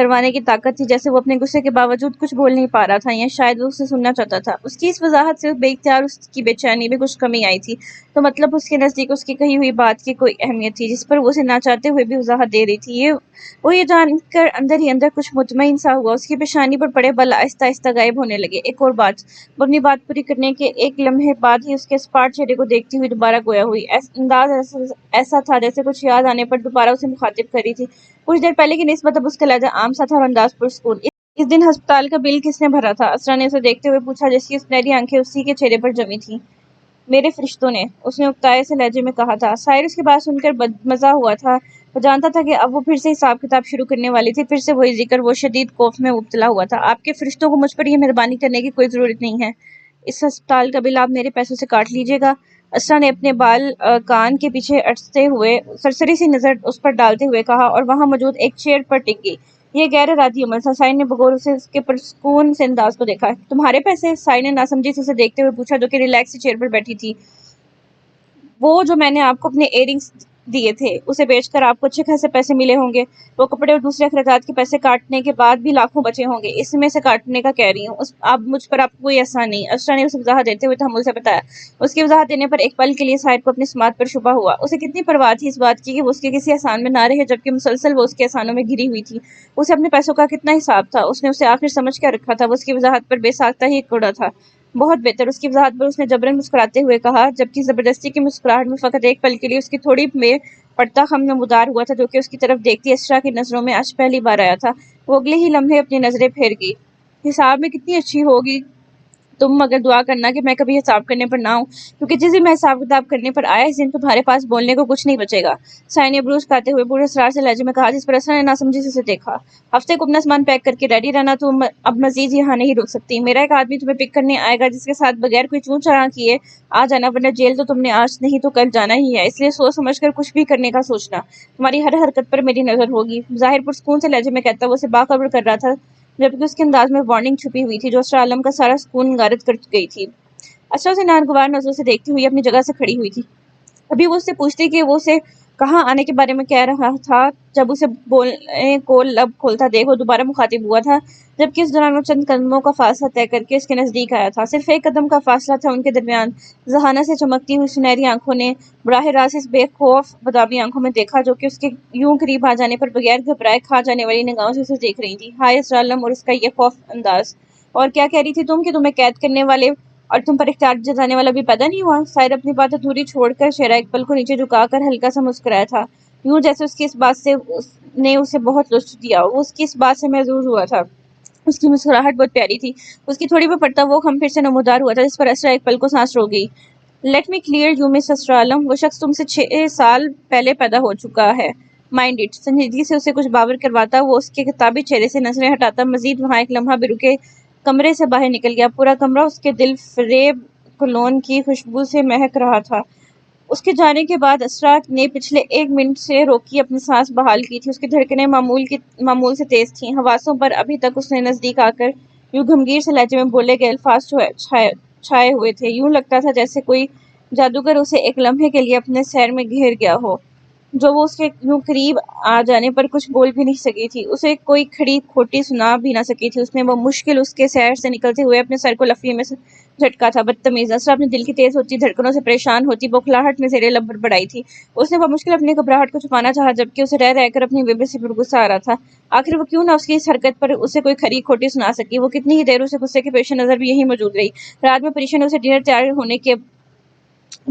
کروانے کی طاقت تھی، جیسے وہ اپنے غصے کے باوجود کچھ بول نہیں پا رہا تھا یا شاید وہ اسے سننا چاہتا تھا۔ اس کی اس وضاحت سے بے اختیار اس کی بے چینی میں کچھ کمی آئی تھی، تو مطلب اس کے نزدیک اس کی کہی ہوئی بات کی کوئی اہمیت تھی جس پر وہ اسے نہ چاہتے ہوئے بھی وضاحت دے رہی تھی۔ وہ یہ جان کر اندر ہی اندر کچھ مطمئن سا ہوا۔ اس کی پیشانی پر پڑے بل آہستہ آہستہ غائب ہونے لگے۔ ایک اور بات، وہ اپنی بات پوری کرنے کے ایک لمحے بعد ہی اس کے اسپاٹ چہرے کو دیکھتی ہوئی دوبارہ گویا ہوئی۔ انداز ایسا تھا جیسے کچھ یاد آنے پر دوبارہ اسے مخاطب کر رہی تھی۔ کچھ دیر پہلے کی نسبت اب اس کا لہجہ عام سا تھا اور انداز پرسکون۔ اس دن ہسپتال کا بل کس نے بھرا تھا؟ اسرا نے اسے دیکھتے ہوئے پوچھا، جس کی سنہری آنکھیں اسی کے چہرے پر جمی تھیں۔ میرے فرشتوں نے، اس نے اکتائے سے لہجے میں کہا تھا۔ ساحر اس کی بات سن کر بدمزہ ہوا تھا۔ وہ جانتا تھا کہ اب وہ پھر سے حساب کتاب شروع کرنے والی تھی، پھر سے وہی ذکر۔ وہ شدید خوف میں مبتلا ہوا تھا۔ آپ کے فرشتوں کو مجھ پر یہ مہربانی کرنے کی کوئی ضرورت نہیں ہے۔ اس ہسپتال کا بل آپ میرے پیسوں سے کاٹ لیجیے گا۔ اسرا نے اپنے بال کان کے پیچھے اٹستے ہوئے سرسری سی نظر اس پر ڈالتے ہوئے کہا، اور وہاں موجود ایک چیئر پر ٹک گئی۔ یہ غیر ارادی عمل تھا۔ ساحر نے بغور اسے اس کے پرسکون سے انداز کو دیکھا۔ تمہارے پیسے؟ ساحر نے ناسمجھی سے اسے دیکھتے ہوئے پوچھا، جو کہ ریلیکس سی چیئر پر بیٹھی تھی۔ وہ جو میں نے آپ کو اپنے ایئرنگز دیے تھے، اسے بیچ کر آپ کو اچھے خاصے پیسے ملے ہوں گے۔ وہ کپڑے اور دوسرے اخراجات کے پیسے کاٹنے کے بعد بھی لاکھوں بچے ہوں گے۔ اس میں سے کاٹنے کا کہہ رہی ہوں۔ اب مجھ پر آپ کو کوئی احسان نہیں، اسرا نے اسے وضاحت دیتے ہوئے تحمل سے بتایا۔ اس کی وضاحت دینے پر ایک پل کے لیے ساحر کو اپنی سماعت پر شبہ ہوا۔ اسے کتنی پرواہ تھی اس بات کی کہ وہ اس کے کسی احسان میں نہ رہے، جبکہ مسلسل وہ اس کے احسانوں میں گھری ہوئی تھی۔ اسے اپنے پیسوں کا کتنا حساب تھا؟ اس نے اسے آخر سمجھ کیا رکھا تھا؟ وہ اس کی وضاحت پر بے ساختہ ہی کوڑا تھا۔ بہت بہتر، اس کی وضاحت پر اس نے جبراً مسکراتے ہوئے کہا، جبکہ زبردستی کی مسکراہٹ میں فقط ایک پل کے لیے اس کی تھوڑی میں پڑتا خم نمودار ہوا تھا، جو کہ اس کی طرف دیکھتی اسرا کی نظروں میں آج پہلی بار آیا تھا۔ وہ اگلے ہی لمحے اپنی نظریں پھیر گئی۔ حساب میں کتنی اچھی ہوگی تم، مگر دعا کرنا کہ میں کبھی حساب کرنے پر نہ آؤں، کیونکہ جس دن میں حساب کتاب کرنے پر آیا، اس دن تمہارے پاس بولنے کو کچھ نہیں بچے گا۔ ساحر نے بروز کھاتے ہوئے پورے اسرار سے لہجے میں کہا، جس پر اسرا نے ناسمجھی سے اسے دیکھا۔ ہفتے کو اپنا سامان پیک کر کے ریڈی رہنا، تم اب مزید یہاں نہیں رک سکتی۔ میرا ایک آدمی تمہیں پک کرنے آئے گا، جس کے ساتھ بغیر کوئی چوں چرا کیے آ جانا، ورنہ جیل تو تم نے آج نہیں تو کل جانا ہی ہے۔ اس لیے سوچ سمجھ کر کچھ بھی کرنے کا سوچنا۔ تمہاری ہر حرکت پر میری نظر ہوگی۔ ظاہر پرسکون سے لہجے میں کہتا وہ اسے باخبر کر رہا تھا، جبکہ اس کے انداز میں وارننگ چھپی ہوئی تھی جو اسرا عالم کا سارا سکون غارت کر گئی تھی۔ اسرا اسے ناگوار نظروں سے دیکھتی ہوئی اپنی جگہ سے کھڑی ہوئی تھی۔ ابھی وہ اس سے پوچھتی کہ وہ اسے کہاں آنے کے بارے میں کہہ رہا تھا، جب اسے بولنے کو لب کھولتا دیکھ وہ دوبارہ مخاطب ہوا تھا، جبکہ اس دوران وہ چند قدموں کا فاصلہ طے کر کے اس کے نزدیک آیا تھا۔ صرف ایک قدم کا فاصلہ تھا ان کے درمیان۔ ذہانت سے چمکتی ہوئی سنہری آنکھوں نے براہ راست اس بے خوف بادامی آنکھوں میں دیکھا، جو کہ اس کے یوں قریب آ جانے پر بغیر گھبرائے کھا جانے والی نگاہوں سے اسے دیکھ رہی تھی۔ ہائے اسرا عالم اور اس کا یہ خوف انداز! اور کیا کہہ رہی تھی تم، کہ تمہیں قید کرنے والے اور تم پر اختیار جتانے والا بھی پیدا نہیں ہوا؟ ساحر اپنی بات ادھوری چھوڑ کر چہرہ ایک پل کو نیچے جھکا کر ہلکا سا مسکرایا تھا، یوں جیسے اس کی اس بات سے نے اسے بہت لطف دیا۔ وہ اس کی اس بات سے محظوظ ہوا تھا۔ اس کی مسکراہٹ بہت پیاری تھی۔ اس کی تھوڑی پر پڑتا وہ خم پھر سے نمودار ہوا تھا، جس پر اسرا ایک پل کو سانس روک گئی۔ لیٹ می کلیئر یو مس اسرا عالم، وہ شخص تم سے 6 سال پہلے پیدا ہو چکا ہے۔ Mind it. سنجیدگی سے اسے کچھ باور کرواتا وہ اس کے کتابی چہرے سے نظریں ہٹاتا مزید وہاں ایک لمحہ بھی رکے کمرے سے باہر نکل گیا۔ پورا کمرہ اس کے دل فریب کولون کی خوشبو سے مہک رہا تھا۔ اس کے جانے کے بعد اسرا نے پچھلے 1 منٹ سے روکی اپنی سانس بحال کی تھی۔ اس کی دھڑکنیں معمول سے تیز تھیں۔ حواسوں پر ابھی تک اس نے نزدیک آ کر یوں گمگیر سے لہجے میں بولے گئے الفاظ چھائے ہوئے تھے۔ یوں لگتا تھا جیسے کوئی جادوگر اسے ایک لمحے کے لیے اپنے سیر میں گھیر گیا ہو، جو وہ اس کے یوں قریب آ جانے پر کچھ بول بھی نہیں سکی تھی، اسے کوئی کھڑی کھوٹی سنا بھی نہ سکی تھی۔ اس نے بمشکل اس کے سیر سے نکلتے ہوئے اپنے سر کو لفی میں جھٹکا تھا۔ بدتمیز! اسرا اپنے دل کی تیز ہوتی دھڑکنوں سے پریشان ہوتی بوکھلاہٹ میں زیر لب بڑبڑائی تھی۔ اس نے بمشکل اپنی گھبراہٹ کو چھپانا چاہا، جبکہ اسے رہ کر اپنی بے بسی پر غصہ آ رہا تھا۔ آخر وہ کیوں نہ اس کی اس حرکت پر اسے کوئی کھری کھوٹی سنا سکی۔ وہ کتنی ہی دیر اسے غصے کے پیش نظر بھی یہیں موجود رہی۔ رات میں پریشا نے اسے ڈنر تیار ہونے کے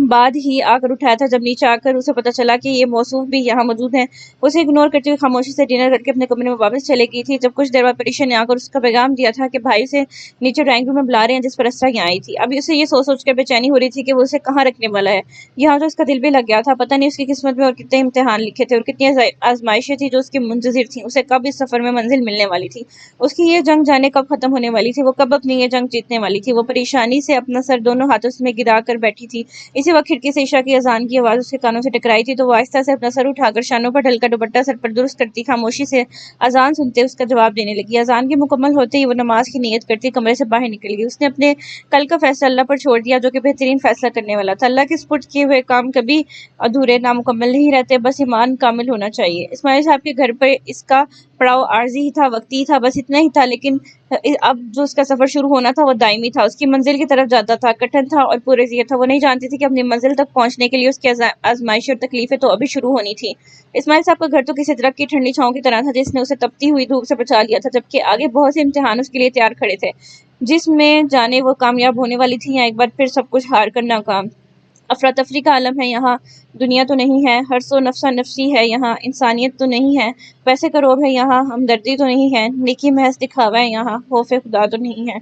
بعد ہی آ کر اٹھایا تھا۔ جب نیچے آ کر اسے پتہ چلا کہ یہ موصوف بھی یہاں موجود ہیں، اسے اگنور کرتی ہوئی خاموشی سے ڈنر کر کے اپنے کمرے میں واپس چلے گئی تھی۔ جب کچھ دیر بعد پریشا نے آ کر اس کا پیغام دیا تھا کہ بھائی اسے نیچے ڈرائنگ روم میں بلا رہے ہیں، جس پر اسرا یہاں آئی تھی۔ ابھی اسے یہ سوچ سوچ کر بے چینی ہو رہی تھی کہ وہ اسے کہاں رکھنے والا ہے، یہاں جو اس کا دل بھی لگ گیا تھا۔ پتہ نہیں اس کی قسمت میں اور کتنے امتحان لکھے تھے اور کتنی آزمائشیں تھیں جو اس کی منتظر تھیں۔ اسے کب اس سفر میں منزل ملنے والی تھی، اس کی یہ جنگ جانے کب ختم ہونے والی تھی، وہ کب اپنی یہ جنگ جیتنے والی تھی۔ وہ پریشانی سے اپنا سر دونوں ہاتھوں میں گرا کر بیٹھی تھی۔ اسی وقت کھڑکی سے عشاء کی اذان کی آواز اس کے کانوں سے ٹکرائی تھی، تو وہ آہستہ سے اپنا سر اٹھا کر شانوں پر ڈھل کر دوپٹہ سر پر درست کرتی خاموشی سے اذان سنتے اس کا جواب دینے لگی۔ اذان کے مکمل ہوتے ہی وہ نماز کی نیت کرتی کمرے سے باہر نکل گئی۔ اس نے اپنے کل کا فیصلہ اللہ پر چھوڑ دیا، جو کہ بہترین فیصلہ کرنے والا تھا۔ اللہ کے سپرد کیے ہوئے کام کبھی ادھورے نامکمل نہیں رہتے، بس ایمان کامل ہونا چاہیے۔ اسماعیل صاحب کے گھر پر اس کا پڑاؤ عارضی ہی تھا، وقتی ہی تھا، بس اتنا ہی تھا، لیکن اب جو اس کا سفر شروع ہونا تھا وہ دائمی تھا، اس کی منزل کی طرف جاتا تھا، کٹھن تھا اور پرزیت تھا۔ وہ نہیں جانتی تھی کہ اپنی منزل تک پہنچنے کے لیے اس کی آزمائشیں اور تکلیفیں تو ابھی شروع ہونی تھی۔ اسماعیل صاحب کا گھر تو کسی درخت کی ٹھنڈی چھاؤں کی طرح تھا جس نے اسے تپتی ہوئی دھوپ سے بچا لیا تھا، جبکہ آگے بہت سے امتحان اس کے لیے تیار کھڑے تھے، جس میں جانے وہ کامیاب ہونے والی تھی یا ایک بار پھر سب کچھ ہار کر ناکام۔ افراتفری کا عالم ہے یہاں، دنیا تو نہیں ہے، حرص و نفسا نفسی ہے یہاں، انسانیت تو نہیں ہے، پیسے کا روب ہے یہاں، ہمدردی تو نہیں ہے، نیکی محض دکھاوا ہے یہاں، خوف خدا تو نہیں ہے۔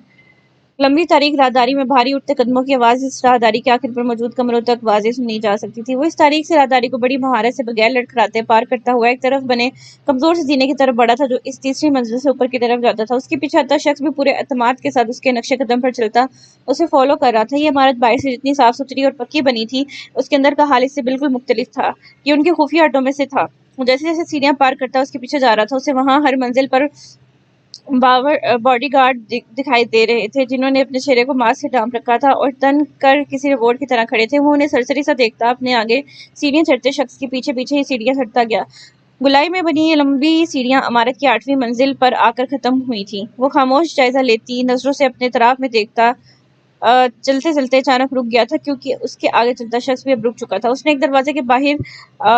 لمبی تاریک راہداری میں بھاری اٹھتے قدموں کی آواز اس راہداری کے آخر پر موجود کمروں تک واضح سنی جا سکتی تھی۔ وہ اس تاریک سے راہداری کو بڑی مہارت سے بغیر لڑکھڑاتے پار کرتا ہوا ایک طرف بنے کمزور سے زینے کی طرف بڑھا تھا جو اس تیسری منزل سے اوپر کی طرف جاتا تھا۔ اس کے پیچھے آتا شخص بھی پورے اعتماد کے ساتھ اس کے نقش قدم پر چلتا اسے فالو کر رہا تھا۔ یہ عمارت باہر سے جتنی صاف ستھری اور پکی بنی تھی، اس کے اندر کا حال اس سے بالکل مختلف تھا۔ یہ ان کے خفیہ اڈوں میں سے تھا۔ جیسے جیسے سیڑھیاں پار کرتا اس کے پیچھے جا رہا تھا، اسے وہاں ہر منزل پر باڈی گارڈ دکھائی دے رہے تھے جنہوں نے اپنے چہرے کو ماسک سے ڈھانپ رکھا تھا اور تن کر کسی روبوٹ کی طرح کھڑے تھے۔ وہ انہیں سرسری سا دیکھتا اپنے آگے سیڑھیاں چڑھتے شخص کے پیچھے پیچھے ہی سیڑھیاں چڑھتا گیا۔ گلائی میں بنی یہ لمبی سیڑھیاں عمارت کی 8ویں منزل پر آ کر ختم ہوئی تھیں۔ وہ خاموش جائزہ لیتی نظروں سے اپنے طراف میں دیکھتا چلتے چلتے اچانک رک گیا تھا، کیونکہ اس کے آگے چلتا شخص بھی اب رک چکا تھا۔ اس نے ایک دروازے کے باہر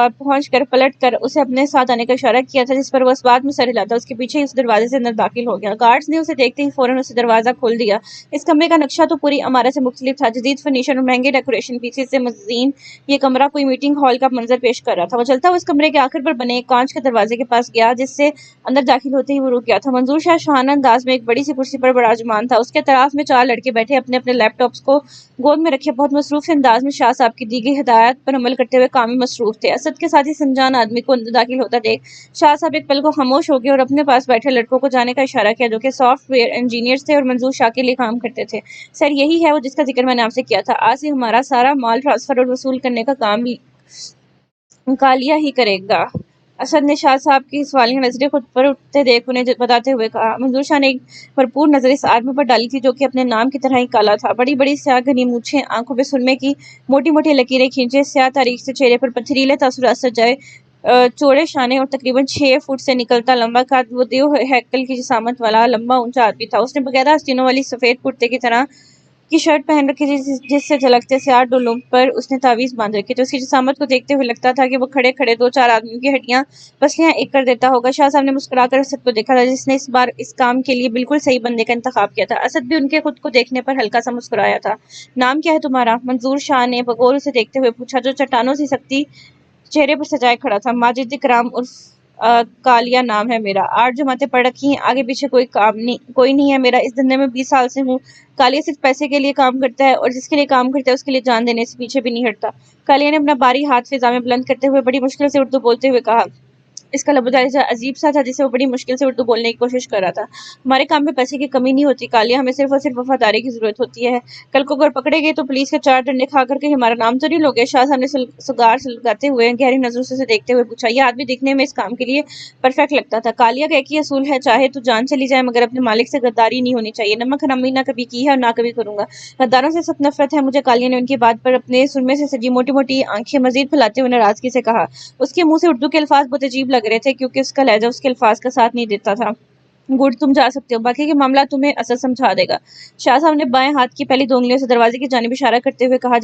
پہنچ کر پلٹ کر اسے اپنے ساتھ آنے کا اشارہ کیا تھا، جس پر وہ اس بات میں سر ہلاتا اس کے پیچھے ہی اس دروازے سے اندر داخل ہو گیا۔ گارڈز نے اسے دیکھتے ہی فوراً اسے دروازہ کھول دیا۔ اس کمرے کا نقشہ تو پوری عمارت سے مختلف تھا۔ جدید فرنیچر اور مہنگے ڈیکوریشن پیسز سے مزین یہ کمرہ کوئی میٹنگ ہال کا منظر پیش کر رہا تھا۔ وہ چلتا ہوا اس کمرے کے آخر پر بنے ایک کانچ کے دروازے کے پاس گیا، جس سے اندر داخل ہوتے ہی وہ رک گیا تھا۔ منظور شاہ شاہانہ انداز میں ایک بڑی سی کرسی پر براجمان تھا۔ اس کے اطراف میں 4 لڑکے بیٹھے اپنے اپنے لیپ ٹاپس کو گود میں رکھے بہت مصروف سے انداز میں شاہ صاحب کی دی گئی ہدایات پر عمل کرتے ہوئے کام میں مصروف تھے۔ اسد کے ساتھ ہی سنجان آدمی کو اندر داخل ہوتا دیکھ شاہ صاحب ایک پل کو خاموش ہو گئے اور اپنے پاس بیٹھے لڑکوں کو جانے کا اشارہ کیا، جو کہ سافٹ ویئر انجینئرز تھے اور منظور شاہ کے لیے کام کرتے تھے۔ سر یہی ہے وہ جس کا ذکر میں نے آپ سے کیا تھا۔ آج سے ہمارا سارا مال ٹرانسفر اور وصول کرنے کا کام کالیا ہی کرے گا۔ اسد نے شاہ صاحب کی سوالیہ نظریں خود پر اٹھتے دیکھ انہیں بتاتے ہوئے کہا۔ منظور شاہ نے ایک بھرپور نظر اس آدمی پر ڈالی تھی جو کہ اپنے نام کی طرح ہی کالا تھا۔ بڑی بڑی سیاہ گھنی مونچھیں، آنکھوں پہ سرمے کی موٹی موٹی لکیریں کھینچے، سیاہ تاریک سے چہرے پر پتھریلے تاثرات سجائے، چوڑے شانے اور تقریباً 6 فٹ سے نکلتا لمبا قد، وہ دیو ہیکل کی جسامت والا لمبا اونچا آدمی تھا۔ اس نے باقاعدہ آستینوں والی سفید کرتے کی طرح کی شرٹ پہن رکھی تھی، جس سے جھلکتے سیاہ ڈولوں پر اس نے تعویذ باندھ رکھی تھی۔ اس کی جسامت کو دیکھتے ہوئے لگتا تھا کہ وہ کھڑے کھڑے 2-4 آدمیوں کی ہڈیاں پسلیاں ایک کر دیتا ہوگا۔ شاہ صاحب نے مسکرا کر اسد کو دیکھا تھا، جس نے اس بار اس کام کے لیے بالکل صحیح بندے کا انتخاب کیا تھا۔ اسد بھی ان کے خود کو دیکھنے پر ہلکا سا مسکرایا تھا۔ نام کیا ہے تمہارا؟ منظور شاہ نے بغور اسے دیکھتے ہوئے پوچھا، جو چٹانوں سی سختی چہرے پر سجائے کھڑا تھا۔ ماجد اکرام عرف کالیا نام ہے میرا۔ 8 جماعتیں پڑھ رکھی ہیں، آگے پیچھے کوئی نہیں ہے میرا، اس دھندے میں 20 سال سے ہوں۔ کالیا صرف پیسے کے لیے کام کرتا ہے اور جس کے لیے کام کرتا ہے اس کے لیے جان دینے سے پیچھے بھی نہیں ہٹتا۔ کالیا نے اپنا باری ہاتھ فضا میں بلند کرتے ہوئے بڑی مشکل سے اردو بولتے ہوئے کہا۔ اس کا لب و لہجہ عجیب سا تھا جسے وہ بڑی مشکل سے اردو بولنے کی کوشش کر رہا تھا۔ ہمارے کام میں پیسے کی کمی نہیں ہوتی کالیا، ہمیں صرف اور صرف وفاداری کی ضرورت ہوتی ہے۔ کل کو اگر پکڑے گئے تو پولیس کے 4 ڈنڈے کھا کر کہیں ہمارا نام تو نہیں لوگے؟ شاہ صاحب نے سگار سلگاتے ہوئے گہری نظروں سے اسے دیکھتے ہوئے پوچھا۔ یہ آدمی دیکھنے میں اس کام کے لیے پرفیکٹ لگتا تھا۔ کالیا کا ایک ہی اصول ہے، چاہے تو جان چلی جائے مگر اپنے مالک سے غداری نہیں ہونی چاہیے۔ نمک حرامی نہ کبھی کی ہے اور نہ کبھی کروں گا۔ غداروں سے سخت نفرت ہے مجھے، کالیا نے ان کی بات پر اپنے سرمے سے سجی موٹی موٹی آنکھیں مزید پھیلاتے ہوئے ناراضگی سے کہا۔ اس کے منہ سے اردو کے الفاظ بہت عجیب لگ رہے تھے کیونکہ اس کا لہجہ اس کے الفاظ کا ساتھ نہیں دیتا تھا۔ گڈ، تم جا سکتے ہو، باقی کے معاملہ تمہیں اسد سمجھا دے گا۔ شاہ صاحب نے بائیں ہاتھ کی پہلی 2 انگلیوں سے دروازے کی جانب اشارہ کرتے ہوئے کہا،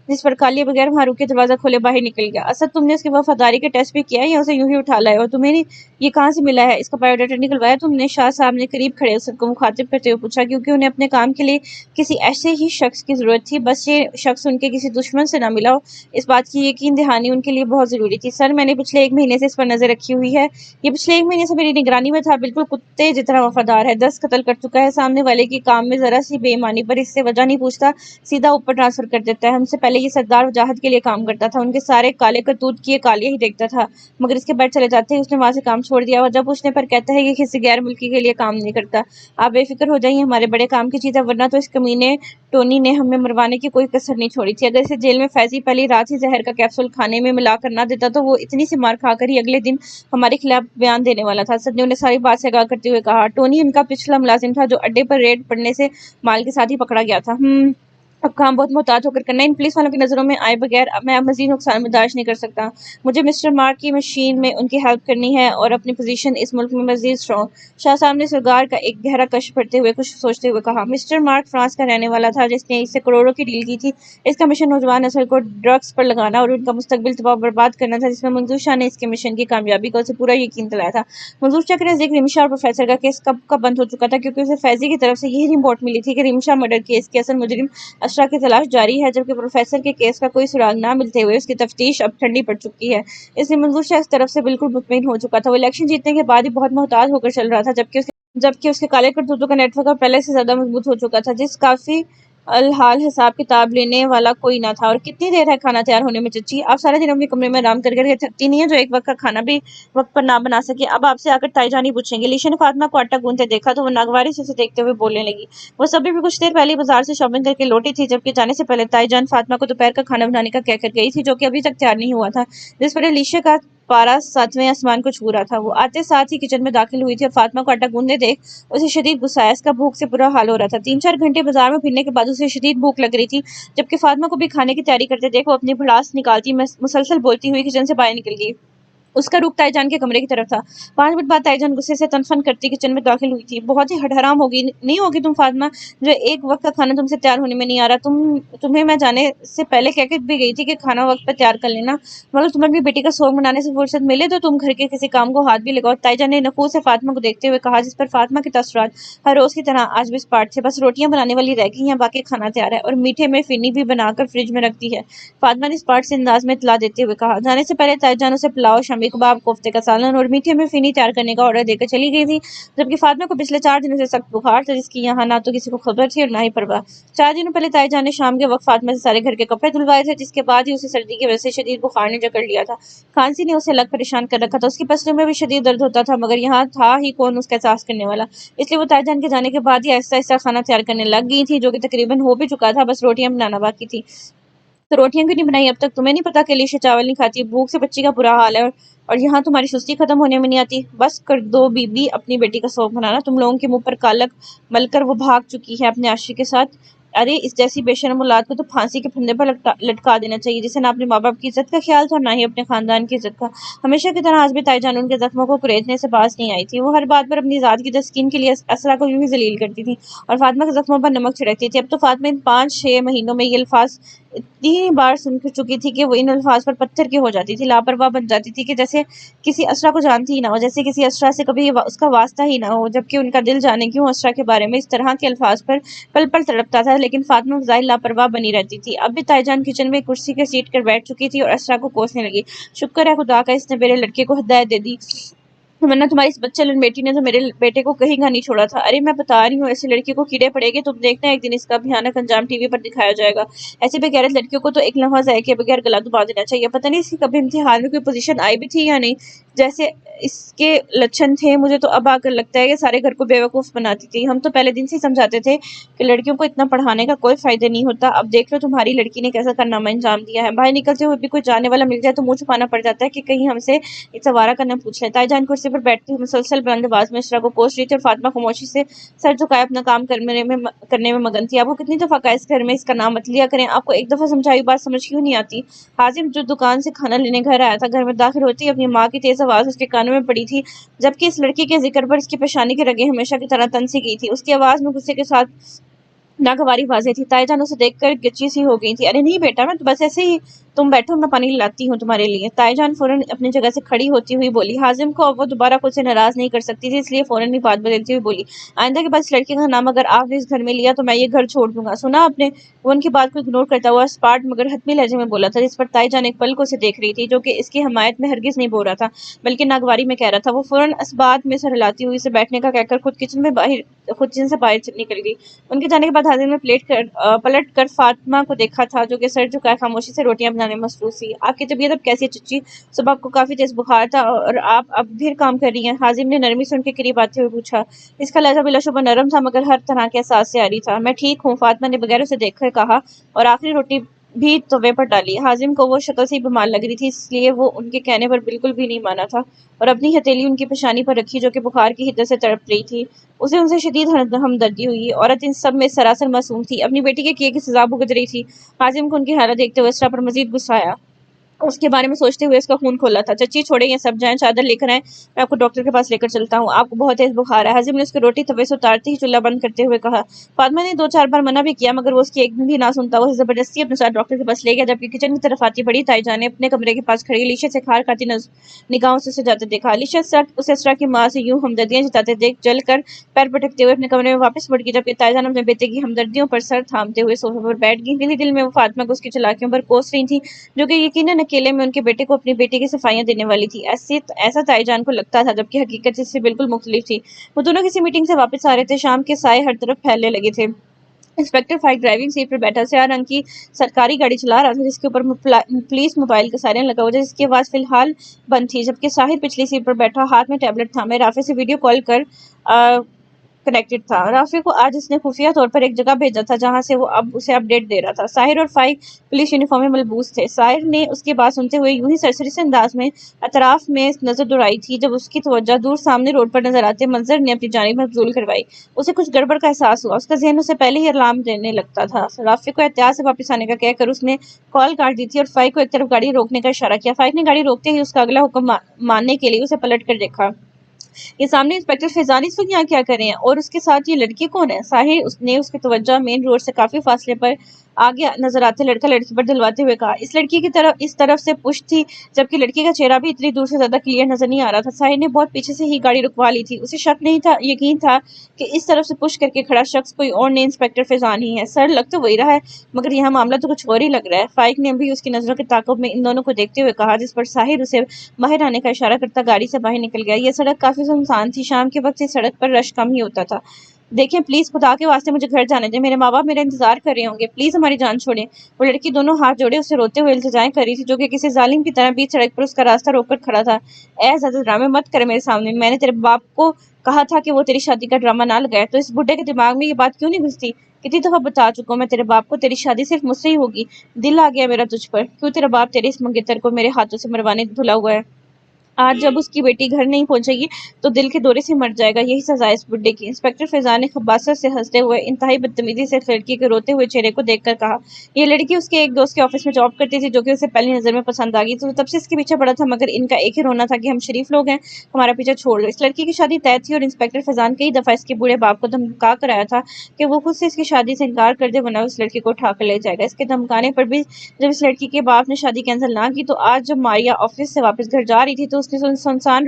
جس پر کالیا بغیر وہاں رکے دروازہ کھولے باہر نکل گیا۔ اسد، تم نے اس کی وفاداری کا ٹیسٹ بھی کیا ہے یا اسے یوں ہی اٹھا لائے ہو؟ تمہیں یہ کہاں سے ملا ہے؟ اس کا بایو ڈیٹا نکلوایا تم نے؟ شاہ صاحب نے قریب کھڑے اسد کو مخاطب کرتے ہوئے پوچھا، کیونکہ انہیں اپنے کام کے لیے کسی ایسے ہی شخص کی ضرورت تھی، بس یہ شخص ان کے کسی دشمن سے نہ ملا ہو، اس بات کی یقین دہانی ان کے لیے بہت ضروری تھی۔ سر، میں نے پچھلے 1 مہینے سے اس پر نظر رکھی ہوئی ہے، یہ پچھلے 1 مہینے سے میری نگرانی میں تھا، بالکل کتے جتنا وفادار ہے، 10 قتل کر چکا ہے، سامنے والے کی کام میں ذرا سی بے ایمانی پر اس سے وجہ نہیں پوچھتا، سیدھا اوپر ٹرانسفر کر دیتا ہے۔ ہم سے پہلے یہ سردار وجاہت کے لیے کام کرتا تھا، ان کے سارے کالے کرتوت کیے کالیا ہی دیکھتا تھا، مگر اس کے بیٹھ چلے جاتے ہی اس نے وہاں سے کام چھوڑ دیا۔ وجہ پوچھنے پر کہتا ہے کہ کسی غیر ملکی کے لیے کام نہیں کرتا۔ آپ بے فکر ہو جائیے، ہمارے بڑے کام کی چیز ہے، ورنہ تو اس کمینے ٹونی نے ہمیں مروانے کی کوئی کسر نہیں چھوڑی تھی۔ اگر اسے جیل میں فیضی پہلی رات ہی زہر کا کیپسول کھانے میں ملا کر نہ دیتا تو وہ اتنی سی مار کھا کر ہی اگلے دن ہمارے خلاف بیان دینے والا تھا۔ اسد نے انہیں ساری بات سے آگاہ کرتے ہوئے کہا۔ ٹونی ان کا پچھلا ملازم تھا جو اڈے پر ریڈ پڑنے سے مال کے ساتھ ہی پکڑا گیا تھا۔ اب کام بہت محتاط ہو کر کرنا ہے، ان پولیس والوں کی نظروں میں آئے بغیر اب میں مزید نقصان برداشت نہیں کر سکتا۔ مجھے مسٹر مارک کی مشین میں ان کی ہیلپ کرنی ہے اور اپنی پوزیشن اس ملک میں مزید اسٹرانگ۔ شاہ صاحب نے سگار کا ایک گہرا کش پڑتے ہوئے کچھ سوچتے ہوئے کہا، مسٹر مارک فرانس کا رہنے والا تھا جس نے اس سے کروڑوں کی ڈیل کی تھی۔ اس کا مشن نوجوان نسل کو ڈرگس پر لگانا اور ان کا مستقبل تباہ و برباد کرنا تھا، جس میں منظور شاہ نے اس کے مشن کی کامیابی کا اسے پورا یقین دلایا تھا۔ منظور شاہ کے نزدیک رمشا اور پروفیسر کا کیس کب کا بند ہو چکا تھا، کیونکہ اسے فیضی کی طرف سے یہی رپورٹ ملی تھی کہ رمشا مرڈر کیس کے اصل مجرم اسرا کی تلاش جاری ہے، جبکہ پروفیسر کے کیس کا کوئی سراغ نہ ملتے ہوئے اس کی تفتیش اب ٹھنڈی پڑ چکی ہے۔ اس لیے منظور شاہ اس طرف سے بالکل مطمئن ہو چکا تھا۔ وہ الیکشن جیتنے کے بعد ہی بہت محتاط ہو کر چل رہا تھا، جبکہ اس کے کالے کرتوتوں کا نیٹ ورک اب پہلے سے زیادہ مضبوط ہو چکا تھا، جس کافی الحال حساب کتاب لینے والا کوئی نہ تھا۔ اور کتنی دیر ہے کھانا تیار ہونے میں چچی؟ آپ سارے دن اپنے کمرے میں آرام کر کے تھکتی نہیں ہے جو ایک وقت کا کھانا بھی وقت پر نہ بنا سکے؟ اب آپ سے آ کر تائی جان ہی پوچھیں گے۔ لیشا نے فاطمہ کو آٹا گوندتے دیکھا تو وہ ناگواری سے اسے دیکھتے ہوئے بولنے لگی۔ وہ سبھی بھی کچھ دیر پہلے بازار سے شاپنگ کر کے لوٹی تھی، جبکہ جانے سے پہلے تائی جان فاطمہ کو دوپہر کا کھانا بنانے کا کہہ کر گئی تھی، جو کہ ابھی تک تیار نہیں ہوا تھا، جس پر لیشا کا پارا 7ویں آسمان کو چھو رہا تھا۔ وہ آتے ساتھ ہی کچن میں داخل ہوئی تھی اور فاطمہ کو آٹا گوندتے دیکھ اسے شدید غصہ آیا۔ اس کا بھوک سے برا حال ہو رہا تھا۔ 3-4 گھنٹے بازار میں پھرنے کے بعد اسے شدید بھوک لگ رہی تھی، جبکہ فاطمہ کو بھی کھانے کی تیاری کرتے دیکھ وہ اپنی بھڑاس نکالتی مسلسل بولتی ہوئی کچن سے باہر نکل گئی۔ اس کا رخ تائی جان کے کمرے کی طرف تھا۔ 5 منٹ بعد تائی جان غصے سے تنفن کرتی کچن میں داخل ہوئی تھی۔ بہت ہی حرام ہوگی نہیں ہوگی تم فاطمہ، جو ایک وقت کا کھانا تم سے تیار ہونے میں نہیں آ رہا۔ تمہیں میں جانے سے پہلے کہہ کے بھی گئی تھی کہ کھانا وقت پر تیار کر لینا، مگر تمہیں اپنی بیٹی کا سوگ منانے سے فرصت ملے تو تم گھر کے کسی کام کو ہاتھ بھی لگاؤ۔ تائی جان نے نفوذ سے فاطمہ کو دیکھتے ہوئے کہا، جس پر فاطمہ کے تاثرات ہر روز کی طرح آج بھی اسپاٹ تھے۔ بس روٹیاں بنانے والی رہ گئی ہیں، باقی کھانا تیار ہے اور میٹھے میں فینی بھی بنا کر فریج میں رکھ دی ہے، فاطمہ نے اسپاٹ سے انداز میں اطلاع دیتے ہوئے کہا۔ جانے سے پہلے تائی جان اسے پلاؤ، شامی کباب، کوفتے کا سالن اور میٹھے میں فینی تیار کرنے کا آرڈر دے کر چلی گئی تھی، جبکہ فاطمہ کو پچھلے 4 دنوں سے سخت بخار تھا، جس کی یہاں نہ تو کسی کو خبر تھی اور نہ ہی پرواہ۔ 4 دنوں پہلے تائی جان نے شام کے وقت فاطمہ سے سارے گھر کے کپڑے دھلوائے تھے، جس کے بعد ہی اسے سردی کی وجہ سے شدید بخار نے جکڑ لیا تھا۔ کھانسی نے اسے الگ پریشان کر رکھا تھا، اس کی پسلیوں میں بھی شدید درد ہوتا تھا، مگر یہاں تھا ہی کون اس کا احساس کرنے والا، اس لیے وہ تائی جان کے جانے کے بعد ہی آہستہ آہستہ کھانا تیار کرنے لگ گئی تھی، جو کہ تقریباً ہو بھی چکا تھا، بس روٹیاں بنانا باقی تھی۔ تو روٹیاں کیوں نہیں بنائی اب تک؟ تمہیں نہیں پتا کہ لیشا چاول نہیں کھاتی؟ بھوک سے بچی کا برا حال ہے اور یہاں تمہاری سستی ختم ہونے میں نہیں آتی۔ بس کر دو بی بی اپنی بیٹی کا سوگ منانا، تم لوگوں کے منہ پر کالک مل کر وہ بھاگ چکی ہے اپنے عاشق کے ساتھ۔ ارے اس جیسی بے شرم اولاد کو تو پھانسی کے پھندے پر لٹکا دینا چاہیے، جسے نہ اپنے ماں باپ کی عزت کا خیال تھا اور نہ ہی اپنے خاندان کی عزت کا۔ ہمیشہ کی طرح آج بھی تائی جان ان کے زخموں کو کریدنے سے باز نہیں آئی تھی۔ وہ ہر بات پر اپنی ذات کی تسکین کے لیے اسرا کو یوں ہی ذلیل کرتی تھی اور فاطمہ کے زخموں پر نمک چھڑکتی تھی۔ اب تو فاطمہ ان 5-6 مہینوں میں یہ الفاظ اتنی بار سن چکی تھی کہ وہ ان الفاظ پر پتھر کی ہو جاتی تھی، لاپرواہ بن جاتی تھی، کہ جیسے کسی اسرا کو جانتی ہی نہ ہو، جیسے کسی اسرا سے کبھی اس کا واسطہ ہی نہ ہو، جبکہ ان کا دل جانے کیوں اسرا کے بارے میں اس طرح کے الفاظ پر پل پل تڑپتا تھا، لیکن فاطمہ بظاہر لاپرواہ بنی رہتی تھی۔ اب بھی تائی جان کچن میں کرسی کے سیٹ کر بیٹھ چکی تھی اور اسرا کو کوسنے لگی۔ شکر ہے خدا کا، اس نے میرے لڑکے کو ہدایت دے دی، ورنہ تمہاری اس بچہ لن بیٹی نے تو میرے بیٹے کو کہیں کا نہیں چھوڑا تھا۔ ارے میں بتا رہی ہوں، ایسی لڑکی کو کیڑے پڑے گے، تم دیکھنا ایک دن اس کا بھیانک انجام ٹی وی پر دکھایا جائے گا۔ ایسی بے غیرت لڑکیوں کو تو ایک لمحہ ضائع کیے بغیر گلا دبا دینا چاہیے۔ پتہ نہیں اس کی کبھی امتحان میں کوئی پوزیشن آئی بھی تھی یا نہیں، جیسے اس کے لچھن تھے۔ مجھے تو اب آ کر لگتا ہے کہ سارے گھر کو بیوقوف بناتی تھی۔ ہم تو پہلے دن سے ہی سمجھاتے تھے کہ لڑکیوں کو اتنا پڑھانے کا کوئی فائدہ نہیں ہوتا۔ اب دیکھ لو تمہاری لڑکی نے کیسا کارنامہ انجام دیا ہے۔ باہر نکلتے ہوئے بھی کوئی جاننے والا مل جائے تو منہ چھپانا پڑ جاتا ہے کہ کہیں ہم سے سوارا کرنا پوچھ لے۔ تائی جان کرسی پر بیٹھتی ہوئی مسلسل بلند آواز میں اسرا کو کوس رہی تھی اور فاطمہ خاموشی سے سر جھکائے اپنا کام کرنے میں مگن تھی۔ آپ کو کتنی دفعہ کہا اس گھر میں اس کا نام مت لیا کریں؟ آپ کو ایک دفعہ سمجھائی بات سمجھ کیوں نہیں آتی؟ حازم جو دکان سے کھانا لینے گھر آیا تھا، گھر میں داخل ہوتی اپنی ماں کی تیز آواز اس کے کانوں میں پڑی تھی، جبکہ اس لڑکی کے ذکر پر اس کی پیشانی کی رگیں ہمیشہ کی طرح تن سی گئی تھی۔ اس کی آواز میں غصے کے ساتھ ناگواری واضح تھی۔ تائی جان اسے دیکھ کر گچی سی ہو گئی تھی۔ ارے نہیں بیٹا، میں تو بس ایسے ہی، تم بیٹھو، میں پانی لاتی ہوں تمہارے لیے۔ تائی جان فوراً اپنی جگہ سے کھڑی ہوتی ہوئی بولی۔ حازم کو اب وہ دوبارہ خود سے ناراض نہیں کر سکتی تھی، اس لیے فوراً ہی بات بدلتی ہوئی بولی، آئندہ کے بعد اس لڑکی کا نام اگر آپ نے اس گھر میں لیا تو میں یہ گھر چھوڑ دوں گا، سنا آپ نے؟ وہ ان کی بات کو اگنور کرتا ہوا اسپاٹ مگر حتمی لہجے میں بولا تھا، جس پر تائی جان ایک پل کو اسے دیکھ رہی تھی، جو کہ اس کی حمایت میں ہرگز نہیں بول رہا تھا بلکہ ناگواری میں کہہ رہا تھا۔ وہ فوراً اس بات میں سر ہلاتی ہوئی اسے بیٹھنے کا کہہ کر خود کچن سے باہر نکل گئی۔ ان کے جانے کے بعد حازم نے پلٹ کر فاطمہ کو دیکھا تھا، جو کہ سر جھکائے خاموشی سے روٹیاں بنانے میں مصروف تھی۔ آپ کی طبیعت اب کیسی ہے چچی؟ صبح کو کافی تیز بخار تھا اور آپ اب بھی کام کر رہی ہیں؟ حازم نے نرمی سے ان کے قریب آتے ہوئے پوچھا۔ اس کا لہجہ بلا شبہ نرم تھا مگر ہر طرح کے احساس سے عاری تھا۔ میں ٹھیک ہوں، فاطمہ نے بغیر اسے دیکھ کر کہا اور آخری روٹی بھی توے پر ڈالی۔ حازم کو وہ شکل سے ہی بیمار لگ رہی تھی، اس لیے وہ ان کے کہنے پر بالکل بھی نہیں مانا تھا اور اپنی ہتھیلی ان کی پیشانی پر رکھی جو کہ بخار کی حدت سے تڑپ رہی تھی۔ اسے ان سے شدید ہمدردی ہوئی۔ عورت ان سب میں سراسر معصوم تھی، اپنی بیٹی کے کیے کی سزا بھگت رہی تھی۔ حازم کو ان کی حالت دیکھتے ہوئے اسرا پر مزید غصہ آیا۔ اس کے بارے میں سوچتے ہوئے اس کا خون کھولا تھا۔ چچی چھوڑیں، یہ سب جائیں، چادر لے کر آئیں، میں آپ کو ڈاکٹر کے پاس لے کر چلتا ہوں، آپ کو بہت تیز بخار ہے۔ حازم نے اس کی روٹی توے سے اتارتے ہی چولہا بند کرتے ہوئے کہا۔ فاطمہ نے 2-4 بار منع بھی کیا مگر وہ اس کی ایک بھی نہ سنتا۔ وہ زبردستی اپنے ساتھ ڈاکٹر کے پاس لے گیا۔ جبکہ کچن کی طرف آتی بڑی تائی جان نے اپنے کمرے کے پاس کھڑی علیشا سے کھار کھاتی نگاہوں سے اسے جاتے دیکھا۔ علیشا اسے اسرا کی ماں سے یوں ہمدردیاں جتاتے دیکھ جل کر پیر پٹکتے ہوئے اپنے کمرے میں واپس بڑھ گئی، جبکہ تائی جان اپنے بیٹے کی ہمدردیوں پر سر تھامتے ہوئے صوفے پر بیٹھ گئی۔ دل میں وہ فاطمہ کو اس کی چالاکیوں پر کوس رہی تھیں جو کہ یقیناً اکیلے میں ان کے بیٹے کو اپنی بیٹی کی صفائیاں دینے والی تھی۔ ایسا تائی جان کو لگتا تھا، جبکہ حقیقت اس سے بالکل مختلف تھی۔ وہ دونوں کسی میٹنگ سے واپس آ رہے تھے، شام کے سائے ہر طرف پھیلنے لگے تھے۔ انسپکٹر فائق ڈرائیونگ سیٹ پر بیٹھا سیاہ رنگ کی سرکاری گاڑی چلا رہا تھا جس کے اوپر پولیس موبائل کا سائرن لگا ہوا تھا، جس کی آواز فی الحال بند تھی، جبکہ ساحر پچھلی سیٹ پر بیٹھا ہاتھ میں ٹیبلٹ تھامے رافع سے ویڈیو کال کر کنیکٹڈ تھا۔ رافع کو آج اس نے خفیہ طور پر ایک جگہ بھیجا تھا جہاں سے وہ اب اسے اپ ڈیٹ دے رہا تھا۔ ساحر اور فائق پولیس یونیفارم میں ملبوس تھے۔ ساحر نے اس کی بات سنتے ہوئے یوں ہی سرسری سے انداز میں اطراف میں نظر دوڑائی تھی جب اس کی توجہ دور سامنے روڈ پر نظر آتے منظر نے اپنی جانب مبذول کروائی۔ اسے کچھ گڑبڑ کا احساس ہوا، اس کا ذہن اسے پہلے ہی الارم دینے لگتا تھا۔ رافع کو احتیاط سے واپس آنے کا کہہ کر اس نے کال کاٹ دی تھی اور فائق کو ایک طرف گاڑی روکنے کا اشارہ کیا۔ فائق نے گاڑی روکتے ہی اس کا اگلا حکم ماننے کے لیے اسے پلٹ کر دیکھا۔ یہ سامنے انسپکٹر فیضان اس وقت یہاں کیا کر رہے ہیں اور اس کے ساتھ یہ لڑکی کون ہے؟ ساحر نے اس کی توجہ مین روڈ سے کافی فاصلے پر آگے نظر آتے لڑکا لڑکی پر دلواتے ہوئے کہا۔ اس لڑکی کی اس طرف سے پشت تھی جبکہ لڑکی کا چہرہ بھی اتنی دور سے زیادہ کلیئر نظر نہیں آ رہا تھا۔ ساحر نے بہت پیچھے سے ہی گاڑی رکوا لی تھی، اسے شک نہیں تھا، یقین تھا کہ اس طرف سے پشت کر کے کھڑا شخص کوئی اور نہیں انسپکٹر فیضان ہی ہے۔ سر لگ تو وہی رہا ہے مگر یہاں معاملہ تو کچھ اور ہی لگ رہا ہے۔ فائق نے بھی اس کی نظروں کے تعاقب میں ان دونوں کو دیکھتے ہوئے کہا، جس پر ساحر اسے باہر آنے کا اشارہ کرتا گاڑی سے باہر نکل گیا۔ یہ سڑک کافی سنسان تھی، شام کے وقت اس سڑک پر رش کم ہی ہوتا تھا۔ دیکھیں پلیز، خدا کے واسطے مجھے گھر جانے دیں، میرے ماں باپ میرا انتظار کر رہے ہوں گے، پلیز ہماری جان چھوڑیں۔ وہ لڑکی دونوں ہاتھ جوڑے اسے روتے ہوئے التجائیں کر رہی تھی جو کہ کسی ظالم کی طرح بیچ سڑک پر اس کا راستہ روک کر کھڑا تھا۔ اے زیادہ ڈرامے مت کر میرے سامنے، میں نے تیرے باپ کو کہا تھا کہ وہ تیری شادی کا ڈرامہ نہ لگائے، تو اس بڈھے کے دماغ میں یہ بات کیوں نہیں گھستی؟ کتنی دفعہ بتا چکا ہوں میں تیرے باپ کو، تیری شادی صرف مجھ سے ہی ہوگی۔ دل آ گیا میرا تجھ پر، کیوں تیرا باپ تیرے اس منگیتر کو میرے ہاتھوں سے مروانے دھلا ہوا ہے؟ آج جب اس کی بیٹی گھر نہیں پہنچے گی تو دل کے دورے سے مر جائے گا، یہی سزا ہے اس بڈھے کی۔ انسپکٹر فیضان نے خباثت سے ہنستے ہوئے انتہائی بدتمیزی سے لڑکی کے روتے ہوئے چہرے کو دیکھ کر کہا۔ یہ لڑکی اس کے ایک دوست کے آفس میں جاب کرتی تھی جو کہ اسے پہلی نظر میں پسند آ گئی تو تب سے اس کے پیچھے پڑا تھا، مگر ان کا ایک ہی رونا تھا کہ ہم شریف لوگ ہیں، ہمارا پیچھا چھوڑ دو۔ اس لڑکی کی شادی طے تھی اور انسپکٹر فیضان کئی دفعہ اس کے بوڑھے باپ کو دھمکا کر آیا تھا کہ وہ خود سے اس کی شادی سے انکار کر دے ورنہ اس لڑکی کو اٹھا کر لے جائے گا۔ اس کے دھمکانے پر بھی جب اس لڑکی کے باپ نے شادی کینسل نہ کی تو آج جب ماریا آفس سے واپس گھر جا رہی تھی تو اس نے سنسان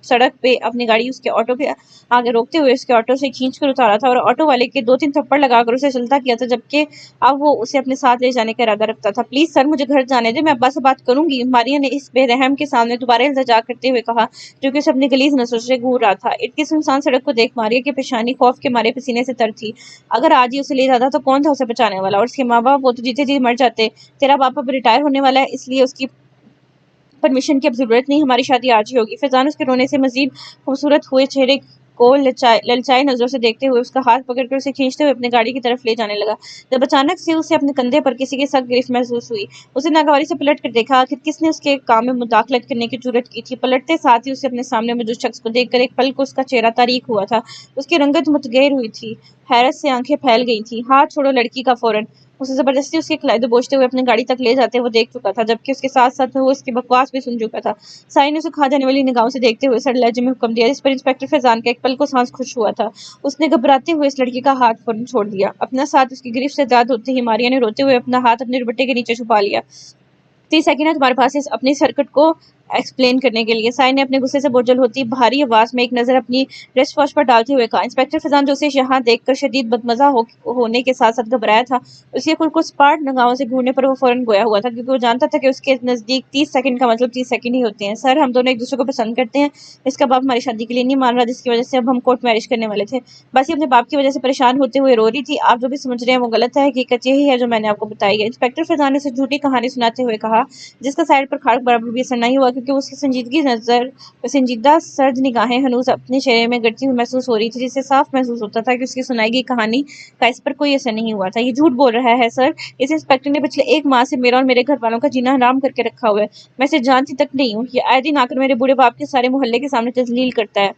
سڑک پہ اپنی گاڑی اس کے آٹو کے آگے روکتے ہوئے اس کے آٹو سے کھینچ کر اتارا تھا اور آٹو والے کے 2-3 تھپڑ لگا کر اسے چلتا کیا تھا، جبکہ اب وہ اسے اپنے ساتھ لے جانے کا ارادہ رکھتا تھا۔ پلیز سر مجھے گھر جانے دیں، میں ابا سے بات کروں گی، ماریا نے اس بے رحم کے سامنے دوبارہ التجا کرتے ہوئے کہا جو کہ اسے اپنی غلیظ نظروں سے گھور رہا تھا۔ ارد گرد سنسان سڑک کو دیکھ ماریا کی پیشانی خوف کے مارے پسینے سے تر تھی۔ اگر آج ہی اسے لے جاتا تو کون تھا اسے بچانے والا، اور اس کے ماں باپ وہ تو جیتے جی مر جاتے۔ تیرا باپ اب ریٹائر ہونے والا ہے اس لیے اس کی پرمیشن کی اب ضرورت نہیں، ہماری شادی آج ہی ہوگی۔ فیضان اس کے رونے سے مزید خوبصورت ہوئے چہرے کو للچائی نظروں سے دیکھتے ہوئے اس کا ہاتھ پکڑ کر اسے کھینچتے ہوئے اپنے گاڑی کی طرف لے جانے لگا جب اچانک سے اسے اپنے کندھے پر کسی کی سخت گرفت محسوس ہوئی۔ اسے ناگواری سے پلٹ کر دیکھا، آخر کس نے اس کے کام میں مداخلت کرنے کی جرأت کی تھی؟ پلٹتے ساتھ ہی اسے اپنے سامنے موجود شخص کو دیکھ کر ایک پل کو اس کا چہرہ تاریک ہوا تھا، اس کی رنگت متغیر ہوئی تھی، حیرت سے آنکھیں پھیل گئی تھیں۔ ہاتھ چھوڑو لڑکی کا فوراً! اسے زبردستی اس کے کھلائے دبوچتے ہوئے اپنی گاڑی تک لے جاتے وہ دیکھ چکا تھا، جبکہ اس کے ساتھ ساتھ وہ اس کی بکواس بھی سن چکا تھا۔ ساحر نے اسے کھا جانے والی نگاہوں سے دیکھتے ہوئے سرد لہجے میں حکم دیا، جس پر انسپکٹر فیضان کا ایک پل کو سانس خوش ہوا تھا۔ اس نے گھبراتے ہوئے اس لڑکی کا ہاتھ فوراً چھوڑ دیا۔ اپنا ساتھ اس کی گرفت سے آزاد ہوتے ہی ماریا نے روتے ہوئے اپنا ہاتھ اپنے دوپٹے کے نیچے چھپا لیا۔ 30 سیکنڈ ہے تمہارے پاس اپنی حرکت کو ایکسپلین کرنے کے لیے، ساحر نے اپنے غصے سے بوجھل ہوتی بھاری آواز میں ایک نظر اپنی ریسٹ واچ پر ڈالتے ہوئے کہا۔ انسپکٹر فیضان جو اسے یہاں دیکھ کر شدید بدمزہ ہونے کے ساتھ ساتھ گھبرایا تھا، اس کے خود کو سپاٹ نگاہوں سے گھورنے پر وہ فوراً گویا ہوا تھا کیونکہ وہ جانتا تھا کہ اس کے نزدیک 30 سیکنڈ کا مطلب 30 سیکنڈ ہی ہوتے ہیں۔ سر ہم دونوں ایک دوسرے کو پسند کرتے ہیں، اس کا باپ ہماری شادی کے لیے نہیں مان رہا جس کی وجہ سے اب ہم کورٹ میرج کرنے والے تھے، بس یہ اپنے باپ کی وجہ سے پریشان ہوتے ہوئے رو رہی تھی، آپ جو بھی سمجھ رہے ہیں وہ غلط ہے، حقیقت یہی ہے جو میں نے آپ کو بتائی ہے۔ انسپکٹر فیضان نے اسے جھوٹی کہانی سناتے ہوئے کہا جس کا ساحر پر خاک برابر بھی اثر نہیں ہوا کیونکہ اس کی سنجیدہ سرد نگاہیں ہنوز اپنے چہرے میں گڑتی ہوئی محسوس ہو رہی تھی، جس سے صاف محسوس ہوتا تھا کہ اس کی سنائی گئی کہانی کا اس پر کوئی اثر نہیں ہوا تھا۔ یہ جھوٹ بول رہا ہے سر، اس انسپیکٹر نے پچھلے 1 ماہ سے میرا اور میرے گھر والوں کا جینا حرام کر کے رکھا ہوا ہے۔ میں اسے جانتی تک نہیں ہوں۔ یہ آئے دن آ کر میرے بوڑھے باپ کے سارے محلے کے سامنے تذلیل کرتا ہے۔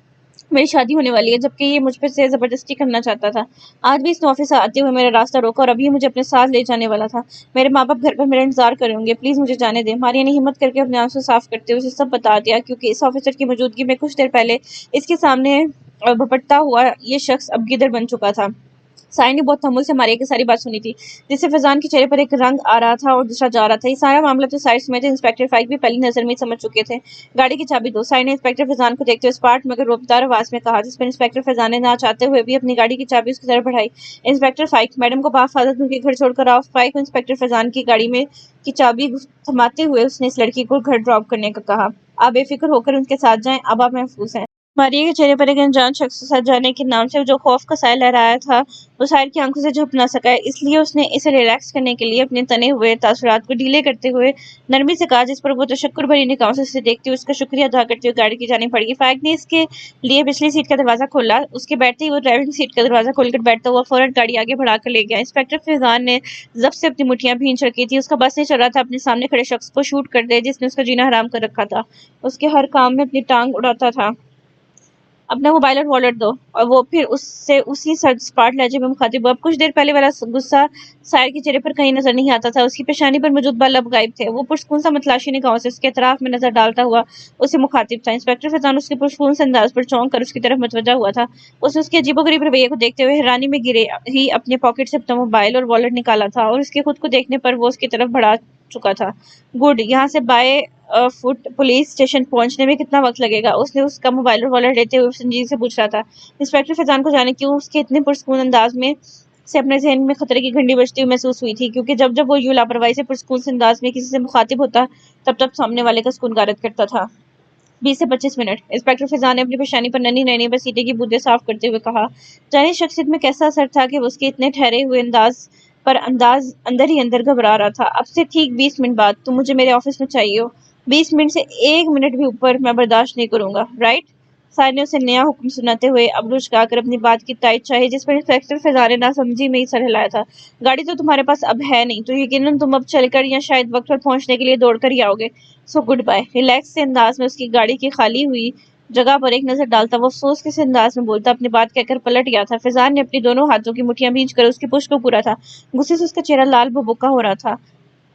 میری شادی ہونے والی ہے، جبکہ یہ مجھ پر سے زبردستی کرنا چاہتا تھا۔ آج بھی اس نے آفس آتے ہوئے میرا راستہ روکا اور ابھی مجھے اپنے ساتھ لے جانے والا تھا۔ میرے ماں باپ گھر پر میرا انتظار کر رہے ہوں گے، پلیز مجھے جانے دیں۔ ماریا نے ہمت کر کے اپنے آنسو صاف کرتے ہوئے اسے سب بتا دیا، کیونکہ اس آفیسر کی موجودگی میں کچھ دیر پہلے اس کے سامنے بھپٹتا ہوا یہ شخص اب گدڑ بن چکا تھا۔ سائے نے بہت تحمل سے ماریا کی ساری بات سنی تھی، جس سے فیضان کے چہرے پر ایک رنگ آ رہا تھا اور دوسرا جا رہا تھا۔ یہ سارا معاملہ تو سائے سمیت انسپیکٹر فائق بھی پہلی نظر میں سمجھ چکے تھے۔ گاڑی کی چابی دو، سائے نے انسپیکٹر فیضان کو دیکھتے ہوئے اسپاٹ مگر روبدار آواز میں کہا، جس پر انسپیکٹر فیضان نے نہ چاہتے ہوئے بھی اپنی گاڑی کی چابی اس کی طرف بڑھائی۔ انسپیکٹر فائق، میڈم کو بحفاظت ان کے گھر چھوڑ کر آؤ۔ فائق کو انسپیکٹر فیضان کی گاڑی میں کی چابی تھماتے ہوئے اس نے اس لڑکی کو گھر ڈراپ کرنے کا کہا۔ آپ بے فکر ہو کر ان کے ساتھ جائیں، اب آپ محفوظ ہیں۔ ماریا کے چہرے پر ایک انجان شخص کے ساتھ جانے کے نام سے جو خوف کا سایہ لہرایا تھا وہ سائر کی آنکھوں سے جھپ نہ سکا، اس لیے اس نے اسے ریلیکس کرنے کے لیے اپنے تنے ہوئے تاثرات کو ڈھیلے کرتے ہوئے نرمی سے کہا، جس پر وہ تشکر بھری نگاہوں سے اسے دیکھتی ہوئے اس کا شکریہ ادا کرتے ہوئے گاڑی کی جانب بڑھ گئی۔ فائق نے اس کے لیے پچھلی سیٹ کا دروازہ کھولا، اس کے بیٹھتے ہی وہ ڈرائیونگ سیٹ کا دروازہ کھول کر بیٹھتا ہوا فوراً گاڑی آگے بڑھا کر لے گیا۔ انسپیکٹر فیضان نے ضبط سے اپنی مٹھیاں بھینچ رکھی تھی، اس کا بس نہیں چل رہا تھا اپنے سامنے کھڑے شخص کو شوٹ کر دے جس نے اس کا جینا حرام کر رکھا تھا۔ اس کے ہر کام میں اپنی ٹانگ اڑاتا تھا۔ اپنا موبائل اور والٹ دو، اور وہ پھر اس سے اسی سرد سپاٹ لہجے میں مخاطب ہوا۔ اب کچھ دیر پہلے والا غصہ سائر کے چہرے پر کہیں نظر نہیں آتا تھا، اس کی پیشانی پر موجود بال اب غائب تھے۔ وہ پرسکون سا متلاشی نگاہوں سے اس کے اطراف میں نظر ڈالتا ہوا اسے مخاطب تھا۔ انسپیکٹر فیضان اس کے پرسکون سے انداز پر چونک کر اس کی طرف متوجہ ہوا تھا۔ اس نے اس کے عجیب و غریب رویے کو دیکھتے ہوئے حیرانی میں گرے ہی اپنے پاکٹ سے اپنا موبائل اور والٹ نکالا تھا، اور اس کے خود کو دیکھنے پر وہ اس کی طرف بڑھا چکا تھا۔ گڈ، یہاں سے بائے فٹ پولیس اسٹیشن پہنچنے میں کتنا وقت لگے گا؟ اس نے اس کا موبائل اور والٹ لیتے ہوئے سنجیدگی سے پوچھ رہا تھا۔ انسپیکٹر فیضان کو جانے کیوں اس کے اتنے پرسکون انداز میں سے اپنے ذہن میں خطرے کی گھنٹی بجتی ہوئی محسوس ہوئی تھی، کیونکہ جب وہ یوں لاپرواہی سے پرسکون سے انداز میں کسی سے مخاطب ہوتا تب سامنے والے کا سکون غارت کرتا تھا۔ 20 سے 25 منٹ، انسپیکٹر فیضان نے اپنی پیشانی پر ننھی ننھی بسیٹے کی بوندیں صاف کرتے ہوئے کہا۔ جانے شخصیت میں کیسا اثر تھا کہ اس کے اتنے ٹھہرے ہوئے انداز پر اندر ہی اندر گھبرا رہا تھا۔ اب سے ٹھیک 20 منٹ بعد تم مجھے میرے آفس میں چاہیے ہو۔ 20 منٹ سے 1 منٹ بھی اوپر میں برداشت نہیں کروں گا، رائٹ؟ سائر نے اسے نیا حکم سناتے ہوئے ابرو چکا کر اپنی بات کی تائید چاہی، جس پر انسپیکٹر فیضان نے ناسمجھی میں ہی سر ہلایا تھا۔ گاڑی تو تمہارے پاس اب ہے نہیں، تو یقیناً تم اب چل کر یا شاید وقت پر پہنچنے کے لیے دوڑ کر ہی آؤ گے، سو گڈ بائے۔ ریلیکس سے انداز میں اس کی گاڑی کی خالی ہوئی جگہ پر ایک نظر ڈالتا وہ افسوس کے سے انداز میں بولتا اپنی بات کہہ کر پلٹ گیا تھا۔ فیضان نے اپنی دونوں ہاتھوں کی مٹھیاں بھینچ کر اس کی پشت کو پورا تھا، غصے سے اس کا چہرہ لال بھبکا ہو رہا تھا۔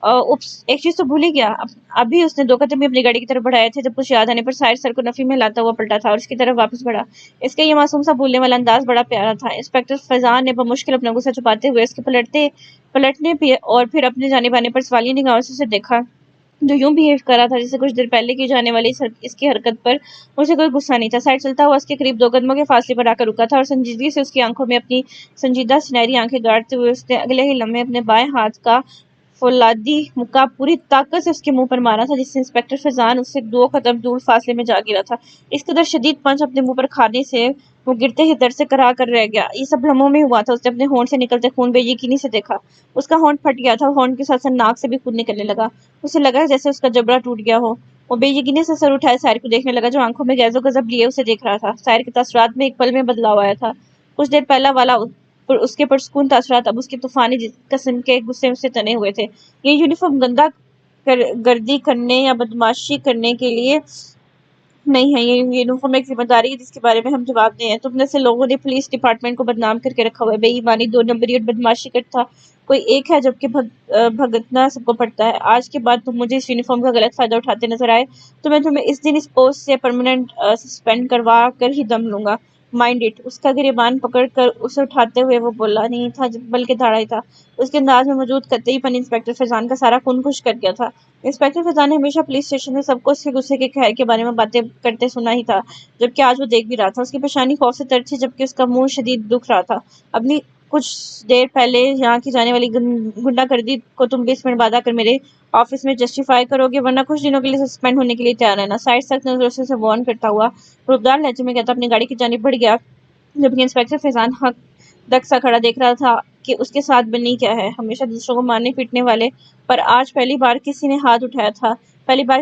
اوپس، ایک چیز تو بھول ہی گیا۔ ابھی اس نے 2 قدم بھی اپنی گاڑی کی طرف بڑھائے تھے جب کچھ یاد آنے پر سائر سر کو نفی میں لاتا ہوا پلٹا تھا اور اس کی طرف واپس بڑھا۔ اس کا یہ معصوم سا بھولنے والا انداز بڑا پیارا تھا۔ انسپیکٹر فیضان نے بمشکل اپنا غصہ چھپاتے ہوئے اس کے پلٹنے اور پھر اپنے جانب آنے پر سوالیہ نگاہوں سے اسے دیکھا، جو یوں بہیو کر رہا تھا جیسے کچھ دیر پہلے کی جانے والی اس کی حرکت پر اسے کوئی غصہ نہیں تھا۔ سائر چلتا ہوا اس کے قریب 2 قدموں کے فاصلے پر آ کر رکا تھا اور سنجیدگی سے اس کی آنکھوں میں اپنی سنجیدہ سنہری آنکھیں گاڑتے ہوئے اس نے اگلے ہی لمحے اپنے بائیں ہاتھ کا فولادی مکہ پوری طاقت سے اس کے منہ پر مارا تھا، جس سے انسپیکٹر فیضان اس سے 2 قدم دور فاصلے میں جا گرا تھا۔ اس قدر شدید پنچ اپنے منہ پر کھانے سے وہ گرتے ہی درد سے کرا کر رہ گیا۔ یہ سب لمحوں میں ہوا تھا۔ اس نے اپنے ہونٹ سے نکلتے خون بے یقینی سے دیکھا، اس کا ہونٹ پھٹ گیا تھا اور ہونٹ کے ساتھ ساتھ ناک سے بھی خون نکلنے لگا۔ اسے لگا جیسے اس کا جبڑا ٹوٹ گیا ہو۔ وہ بے یقینی سے سر اٹھائے سائر کو دیکھنے لگا، جو آنکھوں میں غیظ و غضب لیے اسے دیکھ رہا تھا۔ سائر کے تاثرات میں ایک پل میں بدلاؤ آیا تھا۔ کچھ دیر پہلا والا اس کے پرسکون تاثرات اب اس کے طوفانی قسم کے غصے سے تنے ہوئے تھے۔ یہ یونیفارم گندا گردی کرنے یا بدمعاشی کرنے کے لیے نہیں ہے، یہ یونیفارم ایک ذمہ داری ہے جس کے بارے میں ہم جواب دیں ہیں۔ تم جیسے لوگوں نے پولیس ڈپارٹمنٹ کو بدنام کر کے رکھا ہوا ہے۔ بے ایمانی، 2 نمبری اور بدمعاشی کرتا کوئی ایک ہے، جبکہ بھگتنا سب کو پڑتا ہے۔ آج کے بعد تم مجھے اس یونیفارم کا غلط فائدہ اٹھاتے نظر آئے تو میں تمہیں اس دن اس پوسٹ سے پرماننٹ سسپینڈ کروا کر ہی دم لوں گا، مائنڈ اٹ۔ اس کا گریبان پکڑ کر اسے اٹھاتے ہوئے وہ بولا نہیں تھا بلکہ دھاڑا ہی تھا۔ اس کے انداز میں موجود قطعی پن انسپیکٹر فیضان کا سارا خون خشک کر گیا تھا۔ انسپیکٹر فیضان نے ہمیشہ پولیس اسٹیشن میں سب کو اس کے غصے کے قہر کے بارے میں باتیں کرتے سنا ہی تھا، جبکہ آج وہ دیکھ بھی رہا تھا۔ اس کی پیشانی خوف سے تر تھی، جبکہ اس کا منہ شدید دکھ رہا تھا۔ اپنی کچھ دیر پہلے یہاں کی جانے والی گنڈا گردی کو تم 20 منٹ بعد آ کر میرے آفس میں جسٹیفائی کرو گے، ورنہ کچھ دنوں کے لیے سسپینڈ ہونے کے لیے تیار رہنا۔ سائر سخت نظروں سے اسے وارن کرتا ہوا روبدار لہجے میں کہتا اپنی گاڑی کی جانب بڑھ گیا، جبکہ انسپیکٹر فیضان حق دک سا کھڑا دیکھ رہا تھا کہ اس کے ساتھ بنی کیا ہے۔ ہمیشہ دوسروں کو مارنے پیٹنے والے پر آج پہلی بار کسی نے ہاتھ اٹھایا تھا، پہلی بار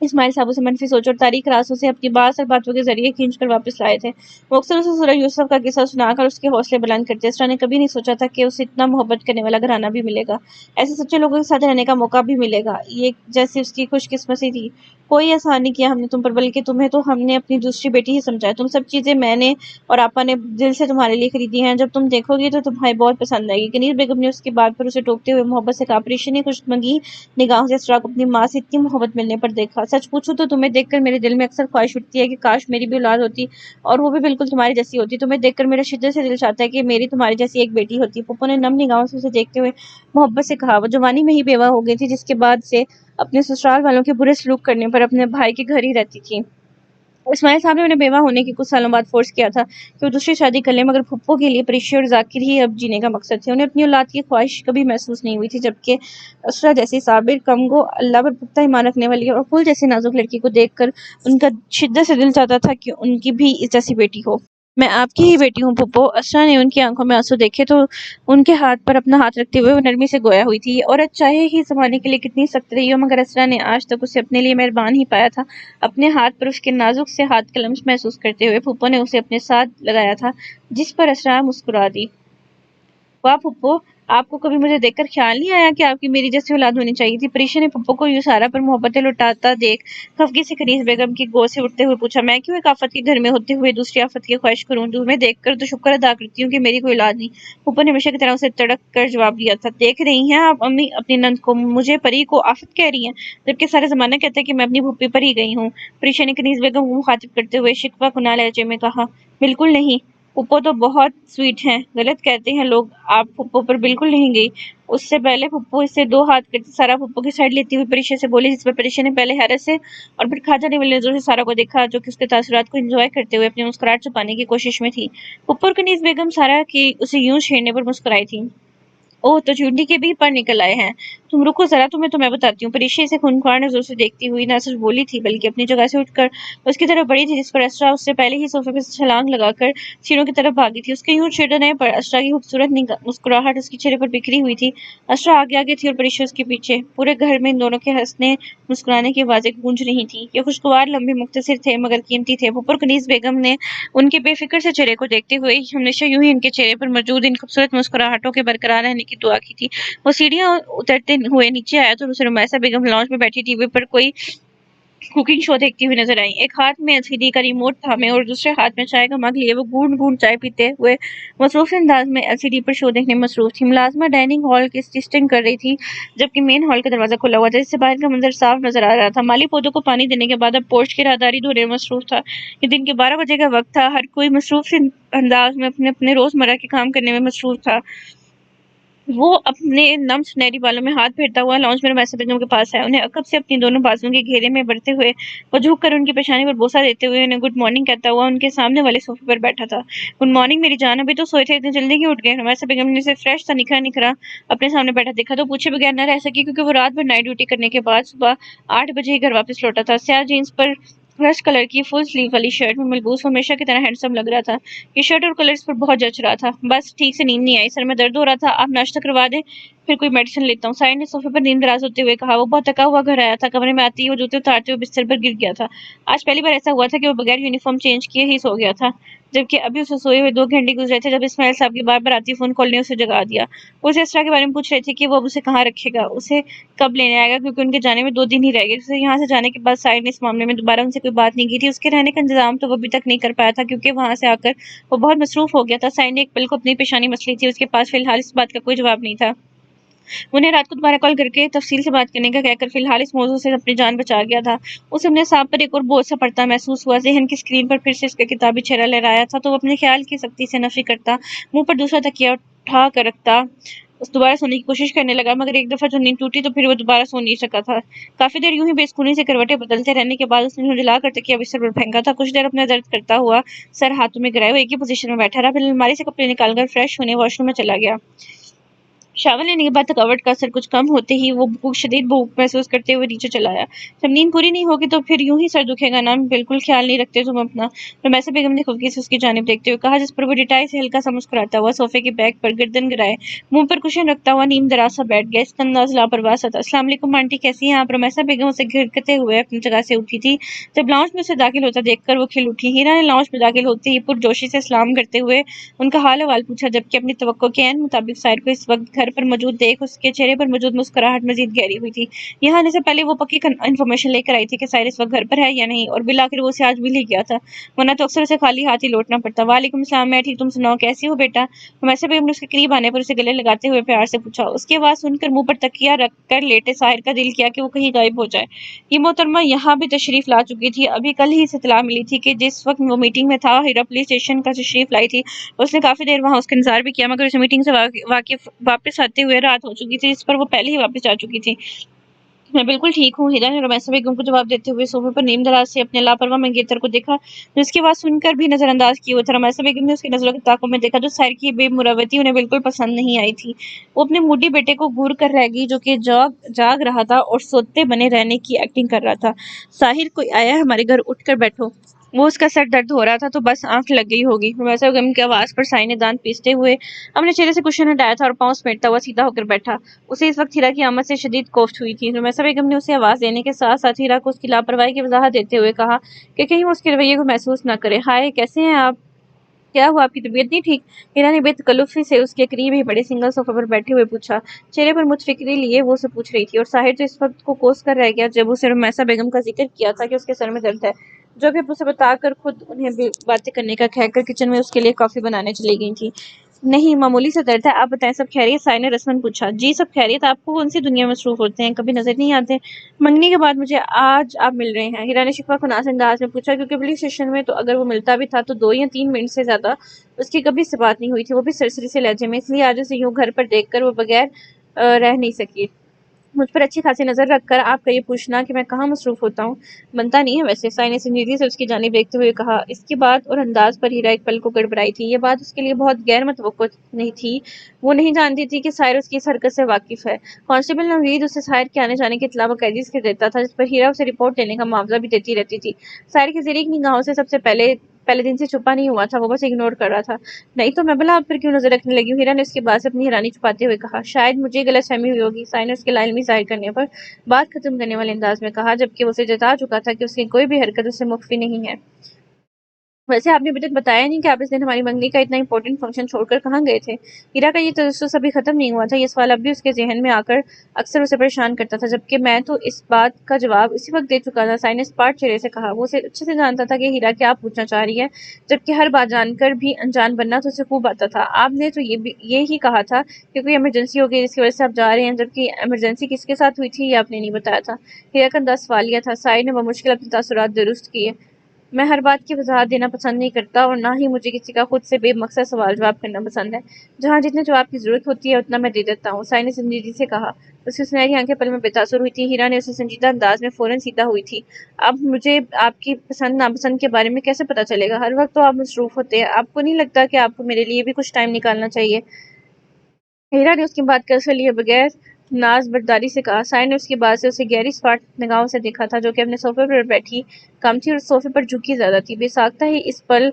اسماعیل صاحب اسے منفی سوچ اور تاریخ راسوں سے اپنی باز اور باتوں کے ذریعے کھینچ کر واپس لائے تھے۔ وہ اکثر اسے سورہ یوسف کا قصہ سنا کر اس کے حوصلے بلند کرتے۔ اسرا نے کبھی نہیں سوچا تھا کہ اسے اتنا محبت کرنے والا گھرانہ بھی ملے گا، ایسے سچے لوگوں کے ساتھ رہنے کا موقع بھی ملے گا، یہ جیسی اس کی خوش قسمتی تھی۔ کوئی احسان نہیں کیا ہم نے تم پر، بلکہ تمہیں تو ہم نے اپنی دوسری بیٹی ہی سمجھا ہے۔ تم سب چیزیں میں نے اور آپا نے دل سے تمہارے لیے خریدی ہیں، جب تم دیکھو گی تو تمہیں بہت پسند آئے گی۔ کنیز بیگم نے اس کی بات پر اسے ٹوکتے ہوئے محبت سے کہا۔ پریشا خوش مگی نگاہوں سے اسرا کو اپنی ماں سے اتنی محبت ملنے پر دیکھا۔ سچ پوچھوں تو تمہیں دیکھ کر میرے دل میں اکثر خواہش اٹھتی ہے کہ کاش میری بھی اولاد ہوتی اور وہ بھی بالکل تمہاری جیسی ہوتی۔ تمہیں دیکھ کر میرا شدت سے دل چاہتا ہے کہ میری تمہاری جیسی ایک بیٹی ہوتی۔ پھپھو نے نم نگاہوں سے اسے دیکھتے ہوئے محبت سے کہا۔ وہ جوانی میں ہی بیوہ ہو گئی تھی، جس کے بعد سے اپنے سسرال والوں کے برے سلوک کرنے پر اپنے بھائی کے گھر ہی رہتی تھی۔ اسماعیل صاحب نے انہیں بیوہ ہونے کے کچھ سالوں بعد فورس کیا تھا کہ وہ دوسری شادی کر لیں، مگر پھپھو کے لیے پریشا اور ذاکر ہی اب جینے کا مقصد تھے۔ انہیں اپنی اولاد کی خواہش کبھی محسوس نہیں ہوئی تھی، جبکہ اسرا جیسی صابر، کمگو، اللہ پر پختہ ایمان رکھنے والی اور پھول جیسی نازک لڑکی کو دیکھ کر ان کا شدت سے دل چاہتا تھا کہ ان کی بھی اس جیسی بیٹی ہو۔ میں آپ کی ہی بیٹی ہوں پھپھو۔ اسرا نے ان کی آنکھوں میں آنسو دیکھے تو ان کے ہاتھ پر اپنا ہاتھ رکھتے ہوئے وہ نرمی سے گویا ہوئی تھی۔ یہ عورت چاہے ہی زمانے کے لیے کتنی سخت رہی ہو، مگر اسرا نے آج تک اسے اپنے لیے مہربان ہی پایا تھا۔ اپنے ہاتھ پر اس کے نازک سے ہاتھ کا لمس محسوس کرتے ہوئے پھپھو نے اسے اپنے ساتھ لگایا تھا، جس پر اسرا مسکرا دی۔ واہ پھپھو، آپ کو کبھی مجھے دیکھ کر خیال نہیں آیا کہ آپ کی میری جیسی اولاد ہونی چاہیے تھی؟ پریشا نے پھپھو کو یوں سارا پر محبتیں لٹاتا دیکھ خفگی سے کنیز بیگم کی گود سے اٹھتے ہوئے پوچھا۔ میں کیوں ایک آفت کے گھر میں ہوتے ہوئے دوسری آفت کی خواہش کروں؟ تمہیں دیکھ کر تو شکر ادا کرتی ہوں کہ میری کوئی اولاد نہیں۔ پھپھو نے ہمیشہ کی طرح اسے تڑک کر جواب دیا تھا۔ دیکھ رہی ہیں آپ امی اپنی نند کو، مجھے پری کو آفت کہہ رہی ہیں، جبکہ سارا زمانہ کہتا ہے کہ میں اپنی پھوپھی پر ہی گئی ہوں۔ پریشا نے کنیز بیگم کو مخاطب کرتے ہوئے شکوہ کناں لہجے میں کہا۔ بالکل نہیں، پھپھو تو بہت سویٹ ہیں، غلط کہتے ہیں لوگ، آپ پھپھو پر بالکل نہیں گئی۔ اس سے پہلے پھپھو اس سے دو ہاتھ کرتی سارا پھپھو کی سائڈ لیتی ہوئی پریشا سے بولی، جس پر پریشا نے پہلے حیرت سے اور پھر کھا جانے والی نظروں سے سارا کو دیکھا، جو کہ اس کے تاثرات کو انجوائے کرتے ہوئے اپنی مسکراہٹ چھپانے کی کوشش میں تھی۔ پھپھو اور کنیز بیگم سارا کی اسے یوں چھیڑنے پر مسکرائی تھی۔ اوہ، تو چونٹی کے بھی پر نکل آئے ہیں، تم رکو ذرا، تمہیں تو میں بتاتی ہوں۔ پریشا اسے خونخوار نظروں سے دیکھتی ہوئی نہ صرف بولی تھی بلکہ اپنی جگہ سے اٹھ کر اس کی طرف بڑھی تھی، جس پر اسرا اس سے پہلے ہی صوفے پہ چھلانگ لگا کر سیڑھیوں کی طرف بھاگی تھی۔ اس کے یوں چھیڑنے پر اسرا کی خوبصورت مسکراہٹ اس کے چہرے پر بکھری ہوئی تھی۔ اسرا آگے آگے تھی اور پریشا اس کے پیچھے۔ پورے گھر میں ان دونوں کے ہنسنے مسکرانے کی آوازیں گونج رہی تھیں۔ یہ خوشگوار لمحے مختصر تھے مگر قیمتی تھے۔ پھپھو اور کنیز بیگم نے ان کے بے فکر سے چہرے کو دیکھتے ہوئے ہمیشہ یوں ہی ان کے چہرے پر موجود ان خوبصورت مسکراہٹوں کے برقرار رہنے کی دعا کی تھی۔ وہ سیڑھیاں اترتے ہوئے نیچے آیا تو اسے رمیسہ بیگم لاؤنج میں بیٹھی ٹی وی پر کوئی کوکنگ شو دیکھتی ہوئی نظر آئی۔ ایک ہاتھ میں LCD کا ریموٹ تھامے اور دوسرے ہاتھ میں چائے کا مگ لیے وہ گھونٹ گھونٹ چائے پیتے ہوئے مصروف انداز میں LCD پر شو دیکھنے میں مصروف تھی۔ ملازمہ ڈائننگ ہال کی اسٹنگ کر رہی تھی، جبکہ مین ہال کا دروازہ کھلا ہوا تھا، جس سے باہر کا منظر صاف نظر آ رہا تھا۔ مالی پودوں کو پانی دینے کے بعد اب پورچ کی راہداری دھونے میں مصروف تھا۔ یہ دن کے 12 بجے کا وقت تھا، ہر کوئی مصروف انداز میں اپنے روزمرہ کے کام کرنے میں مصروف تھا۔ وہ اپنے نم سنہری بالوں میں ہاتھ پھیرتا ہوا لاؤنج میں رمیسہ بیگم کے پاس آیا، انہیں عقب سے اپنی دونوں بازوؤں کے گھیرے میں بڑھتے ہوئے وہ جھک کر ان کی پیشانی پر بوسہ دیتے ہوئے انہیں گڈ مارننگ کہتا ہوا ان کے سامنے والے صوفے پر بیٹھا تھا۔ گڈ مارننگ میری جان، ابھی تو سوئے تھے، اتنی جلدی کیوں اٹھ گئے؟ رمیسہ بیگم نے اسے فریش سا نکھرا نکھرا اپنے سامنے بیٹھا دیکھا تو پوچھے بغیر نہ رہ سکی، کیونکہ وہ رات بھر نائٹ ڈیوٹی کرنے کے بعد صبح 8 بجے ہی گھر واپس لوٹا تھا۔ سیاہ جینس پر رسٹ کلر کی فل سلیو والی شرٹ میں ملبوس وہ ہمیشہ کی طرح ہینڈسم لگ رہا تھا۔ یہ شرٹ اور کلر اس پر بہت جچ رہا تھا۔ بس ٹھیک سے نیند نہیں آئی، سر میں درد ہو رہا تھا، آپ ناشتہ کروا دیں، پھر کوئی میڈیسن لیتا ہوں۔ سائن نے صوفے پر نیند دراز ہوتے ہوئے کہا۔ وہ بہت تھکا ہوا گھر آیا تھا، کمرے میں آتے ہی وہ جوتے اتارتے ہوئے بستر پر گر گیا تھا۔ آج پہلی بار ایسا ہوا تھا کہ وہ بغیر یونیفارم چینج کیے ہی سو گیا تھا، جبکہ ابھی اسے سوئے ہوئے 2 گھنٹے گزرے تھے جب اسماعیل صاحب کی بار بار آتی فون کال نے اسے جگا دیا۔ وہ اسے اسرا کے بارے میں پوچھ رہے تھے کہ وہ اب اسے کہاں رکھے گا، اسے کب لینے آئے گا، کیونکہ ان کے جانے میں 2 دن ہی رہ گئے۔ اسے یہاں سے جانے کے بعد سائن نے اس معاملے میں دوبارہ ان سے کوئی بات نہیں کی تھی۔ اس کے رہنے کا انتظام تو وہ ابھی تک نہیں کر پایا تھا، کیونکہ وہاں سے آ کر وہ بہت مصروف ہو گیا تھا۔ سائن نے ایک پل کو اپنی پیشانی مس لی تھی، اس کے پاس فی الحال اس بات کا کوئی جواب نہیں تھا۔ انہیں رات کو دوبارہ کال کر کے تفصیل سے بات کرنے کا کہہ کر فی الحال اس موضوع سے اپنی جان بچا گیا تھا۔ اسے اپنے سانپ پر ایک اور بوجھ سا پڑتا محسوس ہوا۔ ذہن کی اسکرین پر پھر سے اس کا کتابی چہرہ لہرایا تھا تو وہ اپنے خیال کی سختی سے نفی کرتا، منہ پر دوسرا تکیہ اٹھا کر رکھتا، دوبارہ سونے کی کوشش کرنے لگا، مگر ایک دفعہ جو نیند ٹوٹی تو پھر وہ دوبارہ سو نہیں سکا تھا۔ کافی دیر یوں ہی بے سکونی سے کروٹیں بدلتے رہنے کے بعد اس نے جھنجھلا کر تکیہ بستر پر پھینکا تھا۔ کچھ دیر اپنا درد کرتا ہوا سر ہاتھوں میں گرائے وہ ایک ہی پوزیشن میں بیٹھا رہا، پھر الماری سے کپڑے نکال کر فریش ہونے واش روم میں چلا گیا۔ شاول لینے کے بعد تھکاوٹ کا اثر کچھ کم ہوتے ہی وہ شدید بھوک محسوس کرتے ہوئے نیچے چلا آیا۔ جب نیند پوری نہیں ہوگی تو پھر یوں ہی سر دکھے گا نا، بالکل خیال نہیں رکھتے تم اپنا، رمیسا بیگم نے خفگی سے اس کی جانب دیکھتے ہوئے کہا، جس پر وہ ڈٹائی سے ہلکا سا مسکراتا ہوا صوفے کے بیک پر گردن گرائے منہ پر کشن رکھتا ہوا نیم دراز سا بیٹھ گیا۔ اس کا انداز لاپرواہ سا تھا۔ السلام علیکم آنٹی، کیسی ہیں آپ؟ رمیسا بیگم اسے گھرکتے ہوئے اپنی جگہ سے اٹھی تھی جب لاؤنج میں اسے داخل ہوتا دیکھ کر وہ کھل اٹھی۔ ہیرا نے لاؤنج میں داخل ہوتے ہی پرجوشی سے سلام کرتے ہوئے ان کا حال احوال پوچھا، جبکہ اپنی توقع کے عین مطابق ساحر کو اس وقت گھر پر موجود دیکھ اس کے چہرے پر موجود مسکراہٹ مزید گہری ہوئی تھی۔ یہاں آنے سے پہلے وہ پکی انفارمیشن لے کر آئی تھی کہ ساحر اس وقت گھر پر ہے یا نہیں، اور بالآخر وہ اسے آج مل ہی گیا تھا، ورنہ تو اکثر اسے خالی ہاتھ ہی لوٹنا پڑتا۔ وعلیکم السلام، میں ٹھیک، تم سناؤ کیسی ہو بیٹا؟ رمیسا بیگم نے اس کے قریب آنے پر اسے گلے لگاتے ہوئے پیار سے پوچھا۔ اس کی آواز سن کر منہ پر تکیہ رکھ کر لیٹے ساحر کا دل کیا کہ وہ کہیں غائب ہو جائے۔ یہ محترمہ یہاں بھی تشریف لا چکی تھی۔ ابھی کل ہی سے اطلاع ملی تھی کہ جس وقت وہ میٹنگ میں تھا، ہیرا پولیس اسٹیشن کا تشریف لائی تھی۔ اس نے کافی دیر وہاں اس کا انتظار بھی کیا، مگر اسے میٹنگ سے واپس آتے ہوئے رات ہو چکی تھی، جس پر وہ پہلے ہی واپس جا چکی تھی۔ میں بالکل ٹھیک ہوں، ہیرا نے رمیسا بیگم کو جواب دیتے ہوئے صوفے پر نیم دراز سے اپنے لاپرواہ منگیتر کو دیکھا، جو اس کی آواز سن کر بھی نظر انداز کیے ہوئے تھا۔ رمیسا بیگم نے اس کی نظروں کے تعاقب میں دیکھا جو ساحر کی بے مروتی انہیں بالکل پسند نہیں آئی تھی۔ وہ اپنے موڈی بیٹے کو گھور کر رہ گئی جو کہ جاگ رہا تھا اور سوتے بنے رہنے کی ایکٹنگ کر رہا تھا۔ ساحر، کوئی آیا ہے ہمارے گھر، اٹھ کر بیٹھو۔ وہ اس کا سر درد ہو رہا تھا تو بس آنکھ لگ گئی ہوگی۔ رمیسا بیگم کی آواز پر ساحر نے دانت پیستے ہوئے اپنے چہرے سے کشن ہٹایا تھا اور پاؤں سمیٹتا ہوا سیدھا ہو کر بیٹھا۔ اسے اس وقت ہیرا کی آمد سے شدید کوفت ہوئی تھی۔ رمیسا بیگم نے اسے آواز دینے کے ساتھ ساتھ ہیرا کو اس کی لاپرواہی کی وضاحت دیتے ہوئے کہا کہ کہیں وہ اس کے رویے کو محسوس نہ کرے۔ ہائے، کیسے ہیں آپ؟ کیا ہوا، آپ کی طبیعت نہیں ٹھیک؟ ہیرا نے بے تکلفی سے اس کے قریب ہی بڑے سنگل صوفے پر بیٹھے ہوئے پوچھا۔ چہرے پر متفکری لیے وہ اسے پوچھ رہی تھی، اور ساحر تو اس وقت کو کوس کر رہ گیا جب اسے رمیسا بیگم کا ذکر کیا تھا کہ اس کے سر میں درد ہے، جو کہ اسے بتا کر خود انہیں باتیں کرنے کا کہہ کر کچن میں اس کے لیے کافی بنانے چلی گئی تھی۔ نہیں، معمولی سا درد ہے، آپ بتائیں سب خیریت؟ ساحر نے رسمن پوچھا۔ جی سب خیریت، آپ کو کون سی دنیا میں مصروف ہوتے ہیں، کبھی نظر نہیں آتے؟ منگنی کے بعد مجھے آج آپ مل رہے ہیں، ہیرا نے شفا کناز انداز میں پوچھا، کیونکہ پولیس اسٹیشن میں تو اگر وہ ملتا بھی تھا تو 2 یا 3 منٹ سے زیادہ اس کی کبھی سے بات نہیں ہوئی تھی، وہ بھی سرسری سے لہجے میں، اس لیے آج اسے یوں گھر پر دیکھ کر وہ بغیر رہ نہیں سکی۔ مجھ پر اچھی خاصی نظر رکھ کر آپ کا یہ پوچھنا کہ میں کہاں مصروف ہوتا ہوں بنتا نہیں ہے ویسے، ساحر نے سنجیدگی سے اس کی جانب دیکھتے ہوئے کہا۔ اس کی بات اور انداز پر ہیرا ایک پل کو گڑبڑائی تھی۔ یہ بات اس کے لیے بہت غیر متوقع نہیں تھی۔ وہ نہیں جانتی تھی کہ ساحر اس کی اس حرکت سے واقف ہے۔ کانسٹیبل نوید اسے ساحر کے آنے جانے کی اطلاع باقاعدگی سے دیتا تھا، جس پر ہیرا اسے رپورٹ دینے کا معاوضہ بھی دیتی رہتی تھی۔ ساحر کی زریق نگاہوں سے سب سے پہلے دن سے چھپا نہیں ہوا تھا، وہ بس اگنور کر رہا تھا۔ نہیں تو میں بھلا آپ پر کیوں نظر رکھنے لگی ہوں، ہیرا نے اس کے بعد سے اپنی حیرانی چھپاتے ہوئے کہا۔ شاید مجھے غلط فہمی ہوئی ہوگی، ساحر نے اس کے لا علمی ظاہر کرنے پر بات ختم کرنے والے انداز میں کہا، جبکہ وہ اسے جتا چکا تھا کہ اس کی کوئی بھی حرکت اس سے مخفی نہیں ہے۔ ویسے آپ نے ابھی تک بتایا نہیں کہ آپ اس دن ہماری منگنی کا اتنا امپورٹنٹ فنکشن چھوڑ کر کہاں گئے تھے؟ ہیرا کا یہ تجسس ابھی ختم نہیں ہوا تھا۔ یہ سوال اب بھی اس کے ذہن میں آ کر اکثر اسے پریشان کرتا تھا، جبکہ میں تو اس بات کا جواب اسی وقت دے چکا تھا، ساحر نے اسپاٹ چہرے سے کہا۔ وہ اسے اچھے سے جانتا تھا کہ ہیرا کیا پوچھنا چاہ رہی ہے، جبکہ ہر بات جان کر بھی انجان بننا تو اسے خوب آتا تھا۔ آپ نے تو یہ ہی کہا تھا کہ کوئی ایمرجنسی ہو گئی جس کی وجہ سے آپ جا رہے ہیں، جبکہ ایمرجنسی کس کے ساتھ ہوئی تھی یہ آپ نے نہیں بتایا تھا۔ ہیرا کا انداز سوالیہ تھا۔ ساحر نے بمشکل اپنے تاثرات درست کیے۔ میں ہر بات کی وضاحت دینا پسند نہیں کرتا، اور نہ ہی مجھے کسی کا خود سے بے مقصد سوال جواب کرنا پسند ہے۔ جہاں جتنے جواب کی ضرورت ہوتی ہے اتنا میں دے دیتا ہوں، ساحر نے سنجیدگی سے کہا۔ اس کی سنہری آنکھیں پل میں بے تاثر ہوئی تھیں۔ ہیرا نے اسے سنجیدہ انداز میں فوراً سیدھا ہوئی تھی۔ اب مجھے آپ کی پسند ناپسند کے بارے میں کیسے پتہ چلے گا؟ ہر وقت تو آپ مصروف ہوتے ہیں، آپ کو نہیں لگتا کہ آپ کو میرے لیے بھی کچھ ٹائم نکالنا چاہیے؟ ہیرا نے اس کی بات کا اثر لیے بغیر ناز برداری سے کہا۔ ساحر نے اس کی بات سے اسے گہری اسپاٹ نگاہوں سے دیکھا تھا، جو کہ اپنے صوفے پر بیٹھی کم تھی اور صوفے پر جھکی زیادہ تھی۔ بے ساختہ ہی اس پل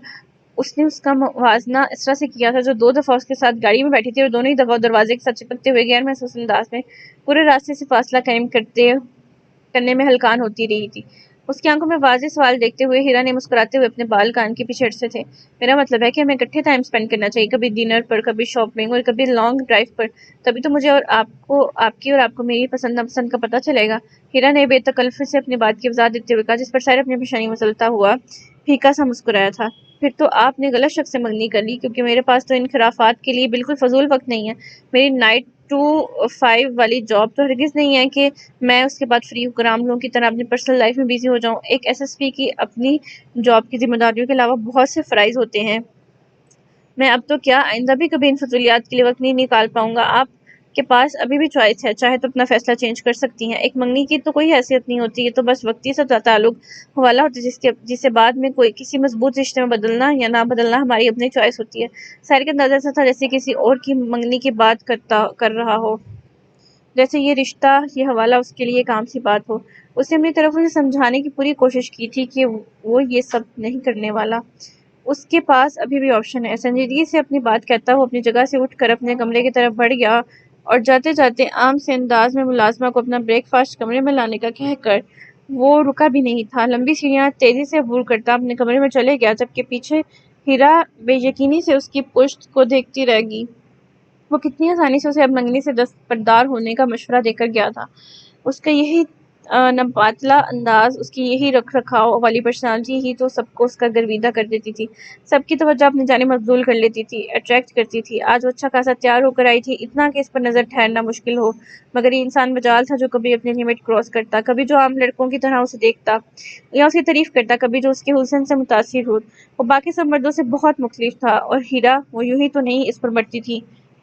اس نے اس کا موازنہ اس طرح سے کیا تھا جو 2 دفعہ اس کے ساتھ گاڑی میں بیٹھی تھی اور دونوں ہی دفعہ دروازے کے ساتھ چپکتے ہوئے غیر محسوس انداز میں پورے راستے سے فاصلہ قائم کرنے میں ہلکان ہوتی رہی تھی۔ اس کی آنکھوں میں واضح سوال دیکھتے ہوئے ہیرا نے مسکراتے ہوئے اپنے بال کان کے پیچھے سے تھے۔ میرا مطلب ہے کہ ہمیں اکٹھے ٹائم سپینڈ کرنا چاہیے، کبھی ڈنر پر، کبھی شاپنگ اور کبھی لانگ ڈرائیو پر، تبھی تو مجھے اور آپ کی اور آپ کو میری پسند ناپسند کا پتہ چلے گا۔ ہیرا نے بے تکلفی سے اپنی بات کی وضاحت دیتے ہوئے کہا، جس پر ساحر اپنی پیشانی مسلتا ہوا پھیکا سا مسکرایا تھا۔ پھر تو آپ نے غلط شخص سے منگنی کر لی، کیونکہ میرے پاس تو ان خرافات کے لیے بالکل فضول وقت نہیں ہے۔ میری 9 to 5 والی جاب تو ہرگز نہیں ہے کہ میں اس کے بعد فری ہو کر عام لوگوں کی طرح اپنی پرسنل لائف میں بیزی ہو جاؤں۔ ایک ایس ایس پی کی اپنی جاب کی ذمہ داریوں کے علاوہ بہت سے فرائض ہوتے ہیں۔ میں اب تو کیا آئندہ بھی کبھی ان فضولیات کے لیے وقت نہیں نکال پاؤں گا۔ آپ کے پاس ابھی بھی چوائس ہے، چاہے تو اپنا فیصلہ چینج کر سکتی ہیں۔ ایک منگنی کی تو کوئی حیثیت نہیں ہوتی، یہ تو بس وقتی سے تعلق حوالہ ہوتا ہے جسے بعد میں کوئی کسی مضبوط رشتے میں بدلنا یا نہ بدلنا ہماری اپنی چوائس ہوتی ہے۔ ساحر کے اندازہ سے تھا جیسے کسی اور کی منگنی کی بات کر رہا ہو، جیسے یہ رشتہ، یہ حوالہ اس کے لیے ایک عام سی بات ہو۔ اس نے اپنی طرف اسے سمجھانے کی پوری کوشش کی تھی کہ وہ یہ سب نہیں کرنے والا، اس کے پاس ابھی بھی آپشن ہے۔ سنجیدگی سے اپنی بات کہتا وہ اپنی جگہ سے اٹھ کر اپنے کمرے کی طرف بڑھ گیا اور جاتے جاتے عام سے انداز میں ملازمہ کو اپنا بریک فاسٹ کمرے میں لانے کا کہہ کر وہ رکا بھی نہیں تھا، لمبی سیڑھیاں تیزی سے عبور کرتا اپنے کمرے میں چلے گیا، جبکہ پیچھے ہیرا بے یقینی سے اس کی پشت کو دیکھتی رہ گئی۔ وہ کتنی آسانی سے اسے اب منگنی سے دستبردار ہونے کا مشورہ دے کر گیا تھا۔ اس کا یہی نباتلا انداز، اس کی یہی رکھ رکھاؤ والی پرسنالٹی ہی تو سب کو اس کا گرویدہ کر دیتی تھی، سب کی توجہ اپنی جانب مبذول کر لیتی تھی، اٹریکٹ کرتی تھی۔ آج وہ اچھا خاصا تیار ہو کر آئی تھی، اتنا کہ اس پر نظر ٹھہرنا مشکل ہو، مگر یہ انسان مجال تھا جو کبھی اپنی لمٹ کراس کرتا، کبھی جو عام لڑکوں کی طرح اسے دیکھتا یا اس کی تعریف کرتا، کبھی جو اس کے حسن سے متاثر ہو۔ وہ باقی سب مردوں سے بہت مختلف تھا، اور ہیرا وہ یوں ہی تو نہیں اس پر بڑھتی تھی۔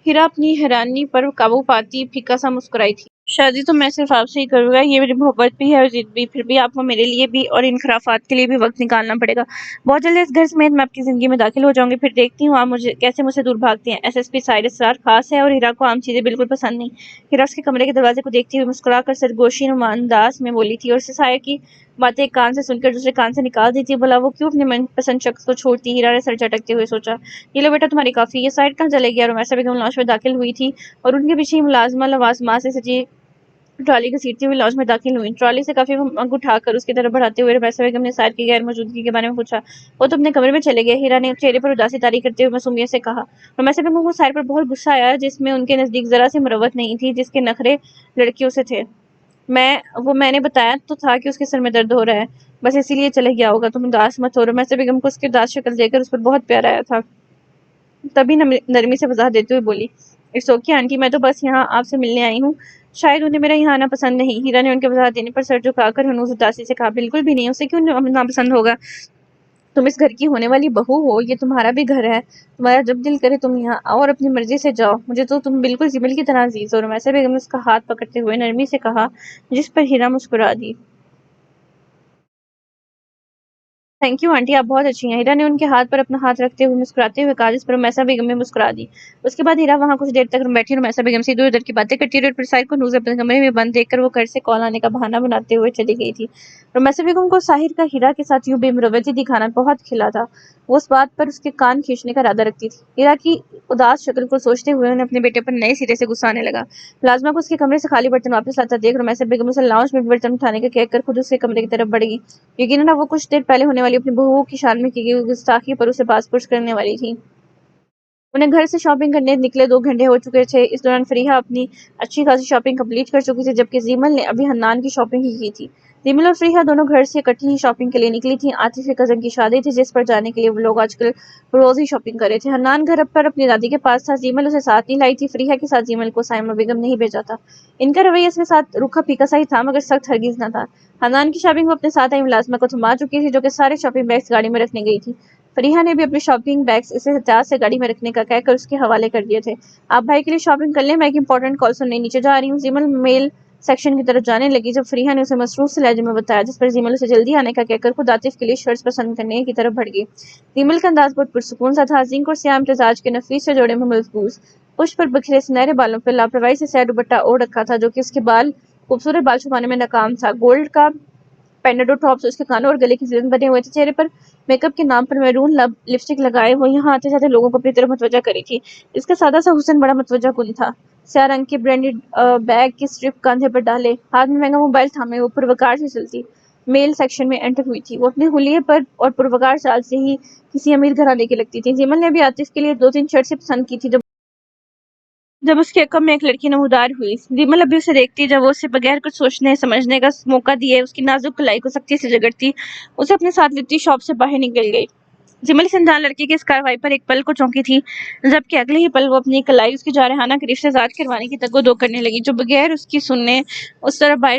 ہیرا اپنی حیرانی پر قابو پاتی پھیکا سا مسکرائی تھی۔ شادی تو میں صرف آپ سے ہی کروں گا، یہ میری محبت بھی ہے اور ضد بھی، پھر بھی آپ کو میرے لیے بھی اور ان خرافات کے لیے بھی وقت نکالنا پڑے گا۔ بہت جلدی اس گھر سمیت میں آپ کی زندگی میں داخل ہو جاؤں گی، پھر دیکھتی ہوں آپ کیسے مجھ سے دور بھاگتے ہیں۔ ایس ایس پی ساحر اسرار خاص ہے اور ہیرا کو عام چیزیں بالکل پسند نہیں۔ ہیرا اس کے کمرے کے دروازے کو دیکھتی ہوئی مسکرا کر سرگوشی نما انداز میں بولی تھی، اور اسے ساحر کی باتیں ایک کان سے سن کر دوسرے کان سے نکال دیتی۔ بھلا وہ کیوں اپنے من پسند شخص کو چھوڑتی؟ ہیرا نے سر جھٹکتے ہوئے سوچا۔ یہ لو بیٹا تمہاری کافی، یہ سائڈ کہاں چلے گیا؟ رمیسا بیگم لاؤنج میں داخل ہوئی تھی اور ان کے پیچھے ہی ملازمہ لوازمات سے سجی ٹرالی گھسیٹتی ہوئی لاؤنج میں داخل ہوئی۔ ٹرالی سے کافی مگ اٹھا کر اس کی طرف بڑھاتے ہوئے رمیسا بیگم نے سائر کی غیر موجودگی کے بارے میں پوچھا۔ وہ تو اپنے کمرے میں چلے گئے، ہیرا نے چہرے پر اداسی طاری کرتے ہوئے معصومیت سے کہا۔ رمیسا بیگم کو سائر پر بہت غصہ آیا، جس میں ان کے نزدیک ذرا سی مروت نہیں تھی، جس کے نخرے لڑکیوں سے تھے۔ میں نے بتایا تو تھا کہ اس کے سر میں درد ہو رہا ہے، بس اسی لیے چلے گیا ہوگا، تم اداس مت ہو۔ رمیسا بیگم کو اس کی اداس شکل دیکھ کر اس پر بہت پیار آیا تھا، تبھی نرمی سے وضاحت دیتے ہوئے بولی، اٹس اوکے آنٹی، میں تو بس یہاں آپ سے ملنے آئی ہوں، شاید انہیں میرا یہاں آنا پسند نہیں۔ ہیرا نے ان کے وضاحت دینے پر سر جھکا کر ہنوز اداسی سے کہا، بالکل بھی نہیں، اسے کیوں ناپسند ہوگا؟ تم اس گھر کی ہونے والی بہو ہو، یہ تمہارا بھی گھر ہے، تمہارا جب دل کرے تم یہاں آؤ اور اپنی مرضی سے جاؤ، مجھے تو تم بالکل جبل کی طرح عزیز ہو۔ رمیسا بیگم نے اس کا ہاتھ پکڑتے ہوئے نرمی سے کہا، جس پر ہیرا مسکرا دی۔ تھینک یو آنٹی، آپ بہت اچھی ہیں۔ ہیرا نے ان کے ہاتھ پر اپنا ہاتھ رکھتے ہوئے مسکراتے ہوئے کہا، جس پر رمیسا بیگم نے مسکرا دی۔ اس کے بعد ہیرا وہاں کچھ دیر تک بیٹھی رمیسا بیگم سے ادھر ادھر کی باتیں کرتی رہی اور پھر ساحر کو نوز اپنے کمرے میں بند دیکھ کر وہ گھر سے کال آنے کا بہانہ بناتے ہوئے چلی گئی تھی۔ رمیسا بیگم کو ساحر کا ہیرا کے ساتھ یوں بے مروتی دکھانا بہت کھلا تھا، وہ اس بات پر اس کے کان کھینچنے کا ارادہ رکھتی تھی۔ ہیرا کی اداس شکل کو سوچتے ہوئے انہیں اپنے بیٹے پر نئے سرے سے غصہ آنے لگا۔ ملازمہ کو اس کے کمرے سے خالی برتن واپس لاتا دیکھ رمیسا بیگم اسے لاؤنج میں برتن اٹھانے کا کہہ کر خود اس کے کمرے کی طرف بڑھ گئی۔ یقیناً وہ کچھ دیر پہلے ہونے والی اپنی بہو کی شان میں کی گئی گستاخی پر اسے باز پرس کرنے والی تھی۔ انہیں گھر سے شاپنگ کرنے نکلے 2 گھنٹے ہو چکے تھے۔ اس دوران فریحہ اپنی اچھی خاصی شاپنگ کمپلیٹ کر چکی تھی، جبکہ زیمل نے ابھی حنان کی شاپنگ ہی کی تھی۔ زیمل اور فریحہ دونوں گھر سے اکٹھی ہی شاپنگ کے لیے نکلی تھیں۔ عاطف کے کزن کی شادی تھی، جس پر جانے کے لیے وہ لوگ آج کل روز ہی شاپنگ کر رہے تھے۔ حنان گھر پر اپنی دادی کے پاس تھا، زیمل اسے ساتھ نہیں لائی تھی۔ فریحہ کے ساتھ زیمل کو سائمہ بیگم نے ہی بھیجا تھا۔ ان کا رویہ اس کے ساتھ روکھا پھیکا سا ہی تھا، مگر سخت ہرگز نہ تھا۔ حنان کی شاپنگ وہ اپنے ساتھ آئی ملازمہ کو تھما چکی تھی، جو کہ سارے شاپنگ بیگز گاڑی میں رکھنے گئی تھی۔ فریحہ نے بھی اپنے شاپنگ بیگز اسے احتیاط سے گاڑی میں رکھنے کا کہہ کر اس کے حوالے کر دیے تھے۔ آپ بھائی کے لیے شاپنگ کر لیں، میں ایک امپورٹنٹ کال سننے نیچے جا رہی ہوں۔ زیمل میل سیکشن کی طرف جانے لگی جب فریحہ نے اسے مسرور سے لہجے میں بتایا، جس پر زیمل اسے جلدی آنے کا کہہ کر خود عاطف کے لیے شرٹس پسند کرنے کی طرف بڑھ گئی۔ زیمل کا انداز بہت پرسکون سا تھا، زنک اور سیاہ امتزاج کے نفیس سے جوڑے میں ملبوس، پشت پر بکھرے سنہرے بالوں پر لاپرواہی سے سیاہ دوپٹہ اوڑھ رکھا تھا، جو کہ اس کے خوبصورت بال چھپانے میں ناکام تھا۔ گولڈ کا پینڈنٹ اور ٹاپ سے اس کے کانوں اور گلے کی زلن بنے ہوئے تھے۔ چہرے پر میک اپ کے نام پر میرون لپسٹک لگائے وہ یہاں آتے جاتے لوگوں کو اپنی طرف متوجہ کری تھی۔ اس کا سادہ سا حسن بڑا متوجہ کن تھا۔ سیاہ رنگ کے برینڈڈ بیگ کی سٹرپ کاندھے پر ڈالے، ہاتھ میں مہنگا موبائل تھامے وہ پروقار سے چلتی میل سیکشن میں انٹر ہوئی تھی۔ وہ اپنے حلیے پر اور پروقار چال سے ہی کسی امیر گھرانے کی لگتی تھی۔ زیمل نے ابھی عاطف کے لیے 2-3 شرٹیں پسند کی تھی جب اس کے عقب میں ایک لڑکی نمودار ہوئی۔ زیمل ابھی اسے دیکھتی جب وہ اسے بغیر کچھ سوچنے سمجھنے کا موقع دیے اس کی نازک کلائی کو سختی سے جگڑتی اسے اپنے ساتھ لیتی شاپ سے باہر نکل گئی۔ زیمل اس انجان لڑکی کی اس کارروائی پر ایک پل کو چونکی تھی، جبکہ اگلے ہی پل وہ اپنی کلائی اس کی جارحانہ قریب سے ذات کروانے کی تگ و دو کرنے لگی، جو بغیر اس کی سنے اس طرف باہر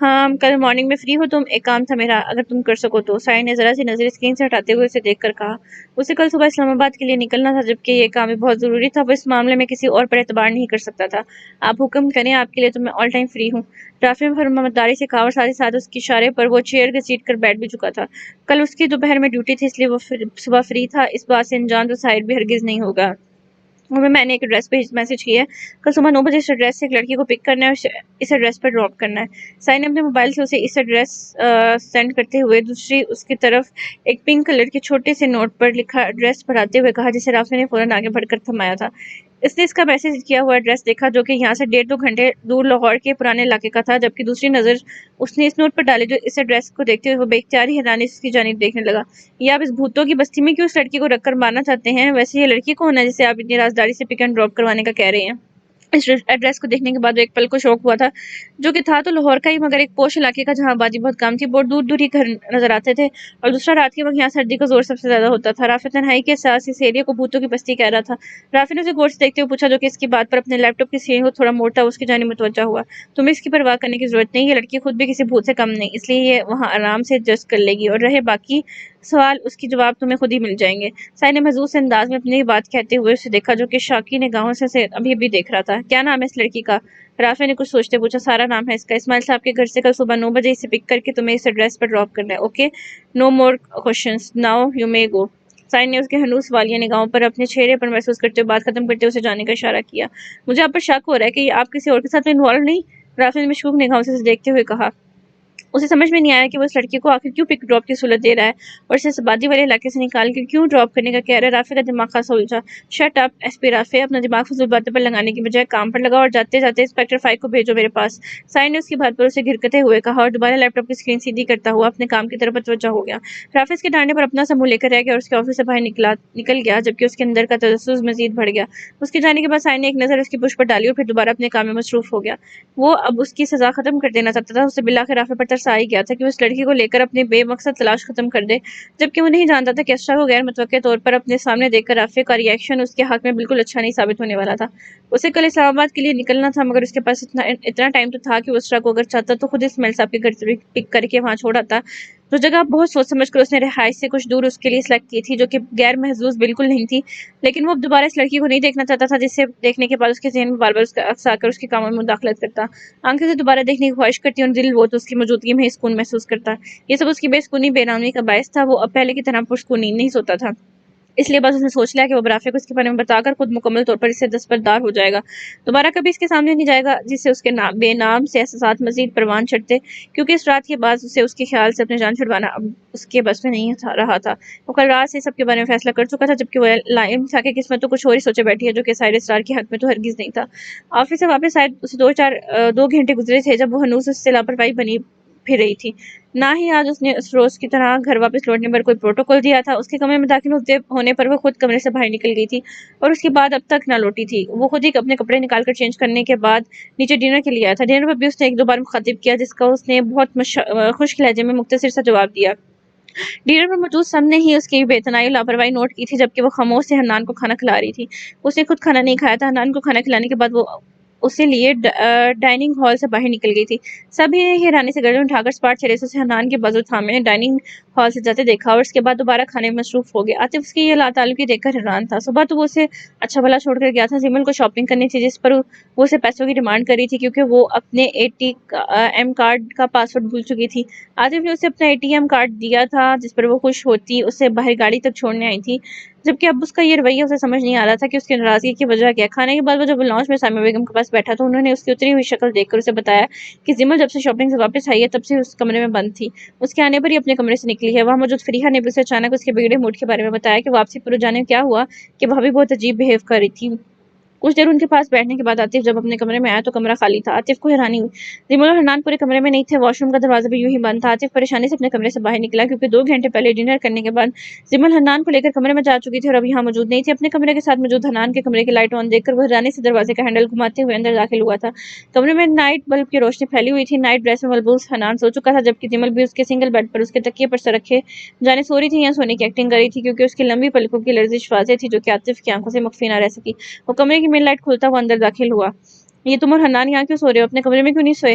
ہاں کل مارننگ میں فری ہو تم؟ ایک کام تھا میرا، اگر تم کر سکو تو۔ سائن نے ذرا سی نظر اسکرین سے ہٹاتے ہوئے اسے دیکھ کر کہا۔ اسے کل صبح اسلام آباد کے لیے نکلنا تھا، جبکہ یہ کام بھی بہت ضروری تھا۔ وہ اس معاملے میں کسی اور پر اعتبار نہیں کر سکتا تھا۔ آپ حکم کریں، آپ کے لیے تو میں آل ٹائم فری ہوں۔ رافع نے فرمانبرداری سے کہا اور ساتھ ہی ساتھ اس کے اشارے پر وہ چیئر گھسیٹ کر بیٹھ بھی چکا تھا۔ کل اس کی دوپہر میں ڈیوٹی تھی، اس لیے وہ صبح فری تھا۔ اس بات سے انجان تو ظاہر بھی ہرگز نہیں ہوگا۔ میں نے ایک ایڈریس پہ میسج کیا ہے، کل صبح 9 بجے اس ایڈریس سے ایک لڑکی کو پک کرنا ہے اور اس ایڈریس پر ڈراپ کرنا ہے۔ سائن نے اپنے موبائل سے اسے اس ایڈریس سینڈ کرتے ہوئے دوسری اس کی طرف ایک پنک کلر کے چھوٹے سے نوٹ پر لکھا ایڈریس پڑھاتے ہوئے کہا، جسے رافع نے فوراً آگے بڑھ کر تھمایا تھا۔ اس نے اس کا میسج کیا ہوا ایڈریس دیکھا، جو کہ یہاں سے 1.5-2 گھنٹے دور لاہور کے پرانے علاقے کا تھا، جبکہ دوسری نظر اس نے اس نوٹ پر ڈالی جو اس ایڈریس کو دیکھتے ہوئے وہ بے اختیاری حیرانی سے اس کی جانب دیکھنے لگا۔ یہ آپ اس بھوتوں کی بستی میں کیوں اس لڑکی کو رکھ کر مارنا چاہتے ہیں؟ ویسے یہ لڑکی کون ہے جسے آپ اتنی رازداری سے پک اینڈ ڈراپ کروانے کا کہہ رہے ہیں؟ اس ایڈریس کو دیکھنے کے بعد وہ ایک پل کو شوق ہوا تھا، جو کہ تھا تو لاہور کا ہی مگر ایک پوش علاقے کا، جہاں آبادی بہت کم تھی، بہت دور دور ہی گھر نظر آتے تھے، اور دوسرا رات کے وقت یہاں سردی کا زور سب سے زیادہ ہوتا تھا۔ رافع تنہائی کے احساس اس ایریا کو بھوتوں کی بستی کہہ رہا تھا۔ رافع نے اسے غور سے دیکھتے ہوئے پوچھا، جو کہ اس کی بات پر اپنے لیپ ٹاپ کی اسکرین کو تھوڑا موڑتا اس کی جانب متوجہ ہوا۔ تمہیں اس کی پرواہ کرنے کی ضرورت نہیں، یہ لڑکی خود بھی کسی بھوت سے کم نہیں، اس لیے یہ وہاں آرام سے ایڈجسٹ کر لے گی، اور رہے باقی سوال، اس کی جواب تمہیں خود ہی مل جائیں گے۔ سائن نے محظوظ سے انداز میں اپنی بات کہتے ہوئے اسے دیکھا، جو کہ شاکی نگاہوں سے اسے ابھی ابھی دیکھ رہا تھا۔ کیا نام ہے اس لڑکی کا؟ رافع نے کچھ سوچتے پوچھا۔ سارا نام ہے اس کا۔ اسماعیل صاحب کے گھر سے کل صبح 9 بجے اسے پک کر کے تمہیں اس ایڈریس پر ڈراپ کرنا ہے، okay? No more questions, now you may go. Sine نے اس کے ہنوز والیہ نگاہوں پر اپنے چہرے پر محسوس کرتے ہوئے بات ختم کرتے ہوئے اسے جانے کا اشارہ کیا۔ مجھے آپ پر شک ہو رہا ہے کہ آپ کسی اور کے ساتھ انوالو نہیں؟ رافع نے مشکوک نگاہوں سے اسے دیکھتے ہوئے کہا۔ اسے سمجھ میں نہیں آیا کہ وہ اس لڑکی کو آخر کیوں پک ڈراپ کی سہولت دے رہا ہے اور اسے اس آبادی والے علاقے سے نکال کر کیوں ڈراپ کرنے کا کہہ رہا ہے۔ رافع کا دماغ خاصا الجھا۔ شٹ اپ ایس پی رافع، اپنا دماغ فضول باتوں پر لگانے کی بجائے کام پر لگاؤ اور جاتے جاتے انسپکٹر فائق کو بھیجو میرے پاس۔ سائن نے اس کی بات پر اسے گھرکتے ہوئے کہا اور دوبارہ لیپ ٹاپ کی اسکرین سیدھی کرتا ہوا اپنے کام کی طرف متوجہ ہو گیا۔ رافع اس کے ڈانٹنے پر اپنا سا منہ لے کر رہ گیا اور اس کے آفس سے باہر نکل گیا، جبکہ اس کے اندر کا تجسس مزید بڑھ گیا۔ اس کے جانے کے بعد سائن نے ایک نظر اس کی پشت پر ڈالی اور پھر دوبارہ اپنے کام میں مصروف ہو گیا۔ وہ اب اس کی سزا ختم کر دینا چاہتا تھا۔ اسے بالآخر رافع پر ترس آ ہی گیا تھا کہ وہ اس لڑکی کو لے کر اپنی بے مقصد تلاش ختم کر دے، جبکہ وہ نہیں جانتا تھا کہ اسرا کو غیر متوقع طور پر اپنے سامنے دیکھ کر رافع کا ری ایکشن اس کے حق میں بالکل اچھا نہیں ثابت ہونے والا تھا۔ اسے کل اسلام آباد کے لیے نکلنا تھا، مگر اس کے پاس اتنا ٹائم تو تھا کہ وہ اسرا کو اگر چاہتا تو خود اسماعیل صاحب کے گھر سے پک کر کے وہاں چھوڑ آتا، جو جگہ بہت سوچ سمجھ کر اس نے رہائش سے کچھ دور اس کے لیے سلیکٹ کی تھی، جو کہ غیر محظوظ بالکل نہیں تھی۔ لیکن وہ اب دوبارہ اس لڑکی کو نہیں دیکھنا چاہتا تھا، جسے دیکھنے کے بعد اس کے ذہن میں بار بار اس کا عکس آ کر اس کے کاموں میں مداخلت کرتا، آنکھیں سے دوبارہ دیکھنے کی خواہش کرتی اور دل وہ تو اس کی موجودگی میں ہی سکون محسوس کرتا۔ یہ سب اس کی بے سکونی بے نامی کا باعث تھا۔ وہ اب پہلے کی طرح پرسکون نیند نہیں سوتا تھا، اس لیے بس اس نے سوچ لیا کہ وہ رافع کو اس کے بارے میں بتا کر خود مکمل طور پر اس سے دستبردار ہو جائے گا، دوبارہ کبھی اس کے سامنے نہیں جائے گا، جس سے اس کے بے نام سے احساسات مزید پروان چڑھتے، کیونکہ اس رات کے بعد اسے اس کے خیال سے اپنی جان چھڑوانا اب اس کے بس میں نہیں رہا تھا۔ وہ کل رات سے سب کے بارے میں فیصلہ کر چکا تھا، جبکہ وہ لائم تھا کہ قسمت تو کچھ اور ہی سوچے بیٹھی ہے، جو کہ سائر اسرار کے حق میں تو ہرگز نہیں تھا۔ آفس سے واپس آئے اسے 2 گھنٹے گزرے تھے، جب وہ ہنوز اس سے لاپرواہی بنی پھر رہی تھی۔ نہ ہی آج اس نے اس روز کی طرح گھر واپس لوٹنے پر کوئی پروٹوکول دیا تھا۔ اس کے کمرے میں داخل ہونے پر وہ خود کمرے سے باہر نکل گئی تھی اور اس کے بعد اب تک نہ لوٹی تھی۔ وہ خود ہی اپنے کپڑے نکال کر چینج کرنے کے بعد نیچے ڈنر کے لیے آیا تھا۔ ڈنر پر بھی اس نے 1-2 بار مخاطب کیا، جس کا اس نے بہت خشک لہجے میں مختصر سا جواب دیا۔ ڈنر پر موجود سب نے ہی اس کی بے تنائی اور لاپرواہی نوٹ کی تھی، جبکہ وہ خاموش سے حنان کو کھانا کھلا رہی تھی۔ اس نے خود کھانا نہیں کھایا تھا۔ حنان کو کھانا کھلانے کے بعد وہ اسے لیے ڈائننگ ہال سے باہر نکل گئی تھی۔ سبھی نے حیرانی سے گردن اٹھا کر اسپاٹ چہرے سے اسے حنان کے بازو تھامے ڈائننگ ہال سے جاتے دیکھا، اور اس کے بعد دوبارہ کھانے میں مصروف ہو گیا۔ عاطف اس کی یہ لاتعلقی دیکھ کر حیران تھا۔ صبح تو وہ اسے اچھا بھلا چھوڑ کر گیا تھا، زمل کو شاپنگ کرنی تھی، جس پر وہ اسے پیسوں کی ڈیمانڈ کر رہی تھی، کیونکہ وہ اپنے ATM کارڈ کا پاسورڈ بھول چکی تھی۔ عاطف نے اسے اپنا ATM کارڈ دیا تھا، جس پر وہ خوش ہوتی اسے باہر گاڑی تک چھوڑنے آئی تھی، جبکہ اب اس کا یہ رویہ اسے سمجھ نہیں آ رہا تھا کہ اس کی ناراضگی کی وجہ کیا ہے۔ کھانے کے بعد وہ جب لاؤنج میں سائمہ بیگم کے پاس بیٹھا تو انہوں نے اس کی اتری ہوئی شکل دیکھ کر اسے بتایا کہ زمل جب سے شاپنگ سے واپس آئی ہے تب سے اس کمرے میں بند تھی، اس کے آنے پر ہی اپنے کمرے سے نکلی ہے۔ وہاں موجود فریحہ نے بھی اسے اچانک اس کے بگڑے موڈ کے بارے میں بتایا کہ واپسی پر جانے کیا ہوا کہ بھابی بہت عجیب بہیو کر رہی تھی۔ کچھ دیر ان کے پاس بیٹھنے کے بعد عاطف جب اپنے کمرے میں آیا تو کمرہ خالی تھا۔ عاطف کو حیرانی ہوئی، زمل اور حنان پورے کمرے میں نہیں تھے، واش روم کا دروازہ بھی یوں ہی بند تھا۔ عاطف پریشانی سے اپنے کمرے سے باہر نکلا، کیونکہ 2 گھنٹے پہلے ڈنر کرنے کے بعد زمل حنان کو لے کر کمرے میں جا چکی تھی اور اب یہاں موجود نہیں تھی۔ اپنے کمرے کے ساتھ موجود حنان کے کمرے کی لائٹ آن دیکھ کر وہ حیرانی سے دروازے کا ہینڈل گھماتے ہوئے اندر داخل ہوا تھا۔ کمرے میں نائٹ بلب کی روشنی پھیلی ہوئی تھی۔ نائٹ ڈریس میں ملبوس حنان سو چکا تھا، جبکہ زمل بھی اس کے سنگل بیڈ پر اس کے تکیے پر سر رکھے جانے سو رہی تھی یا سونے کی ایکٹنگ کر رہی تھی، کیونکہ اس کی لمبی پلکوں کی لرزش واضح تھی، جو کہ عاطف کی آنکھوں سے مخفی نہ رہ سکی۔ وہ کمرے کی مین لائٹ کھولتا ہوا اندر داخل ہوا۔ یہ تم اور حنان یہاں کیوں سو رہے ہو؟ اپنے کمرے میں کیوں نہیں سوئے؟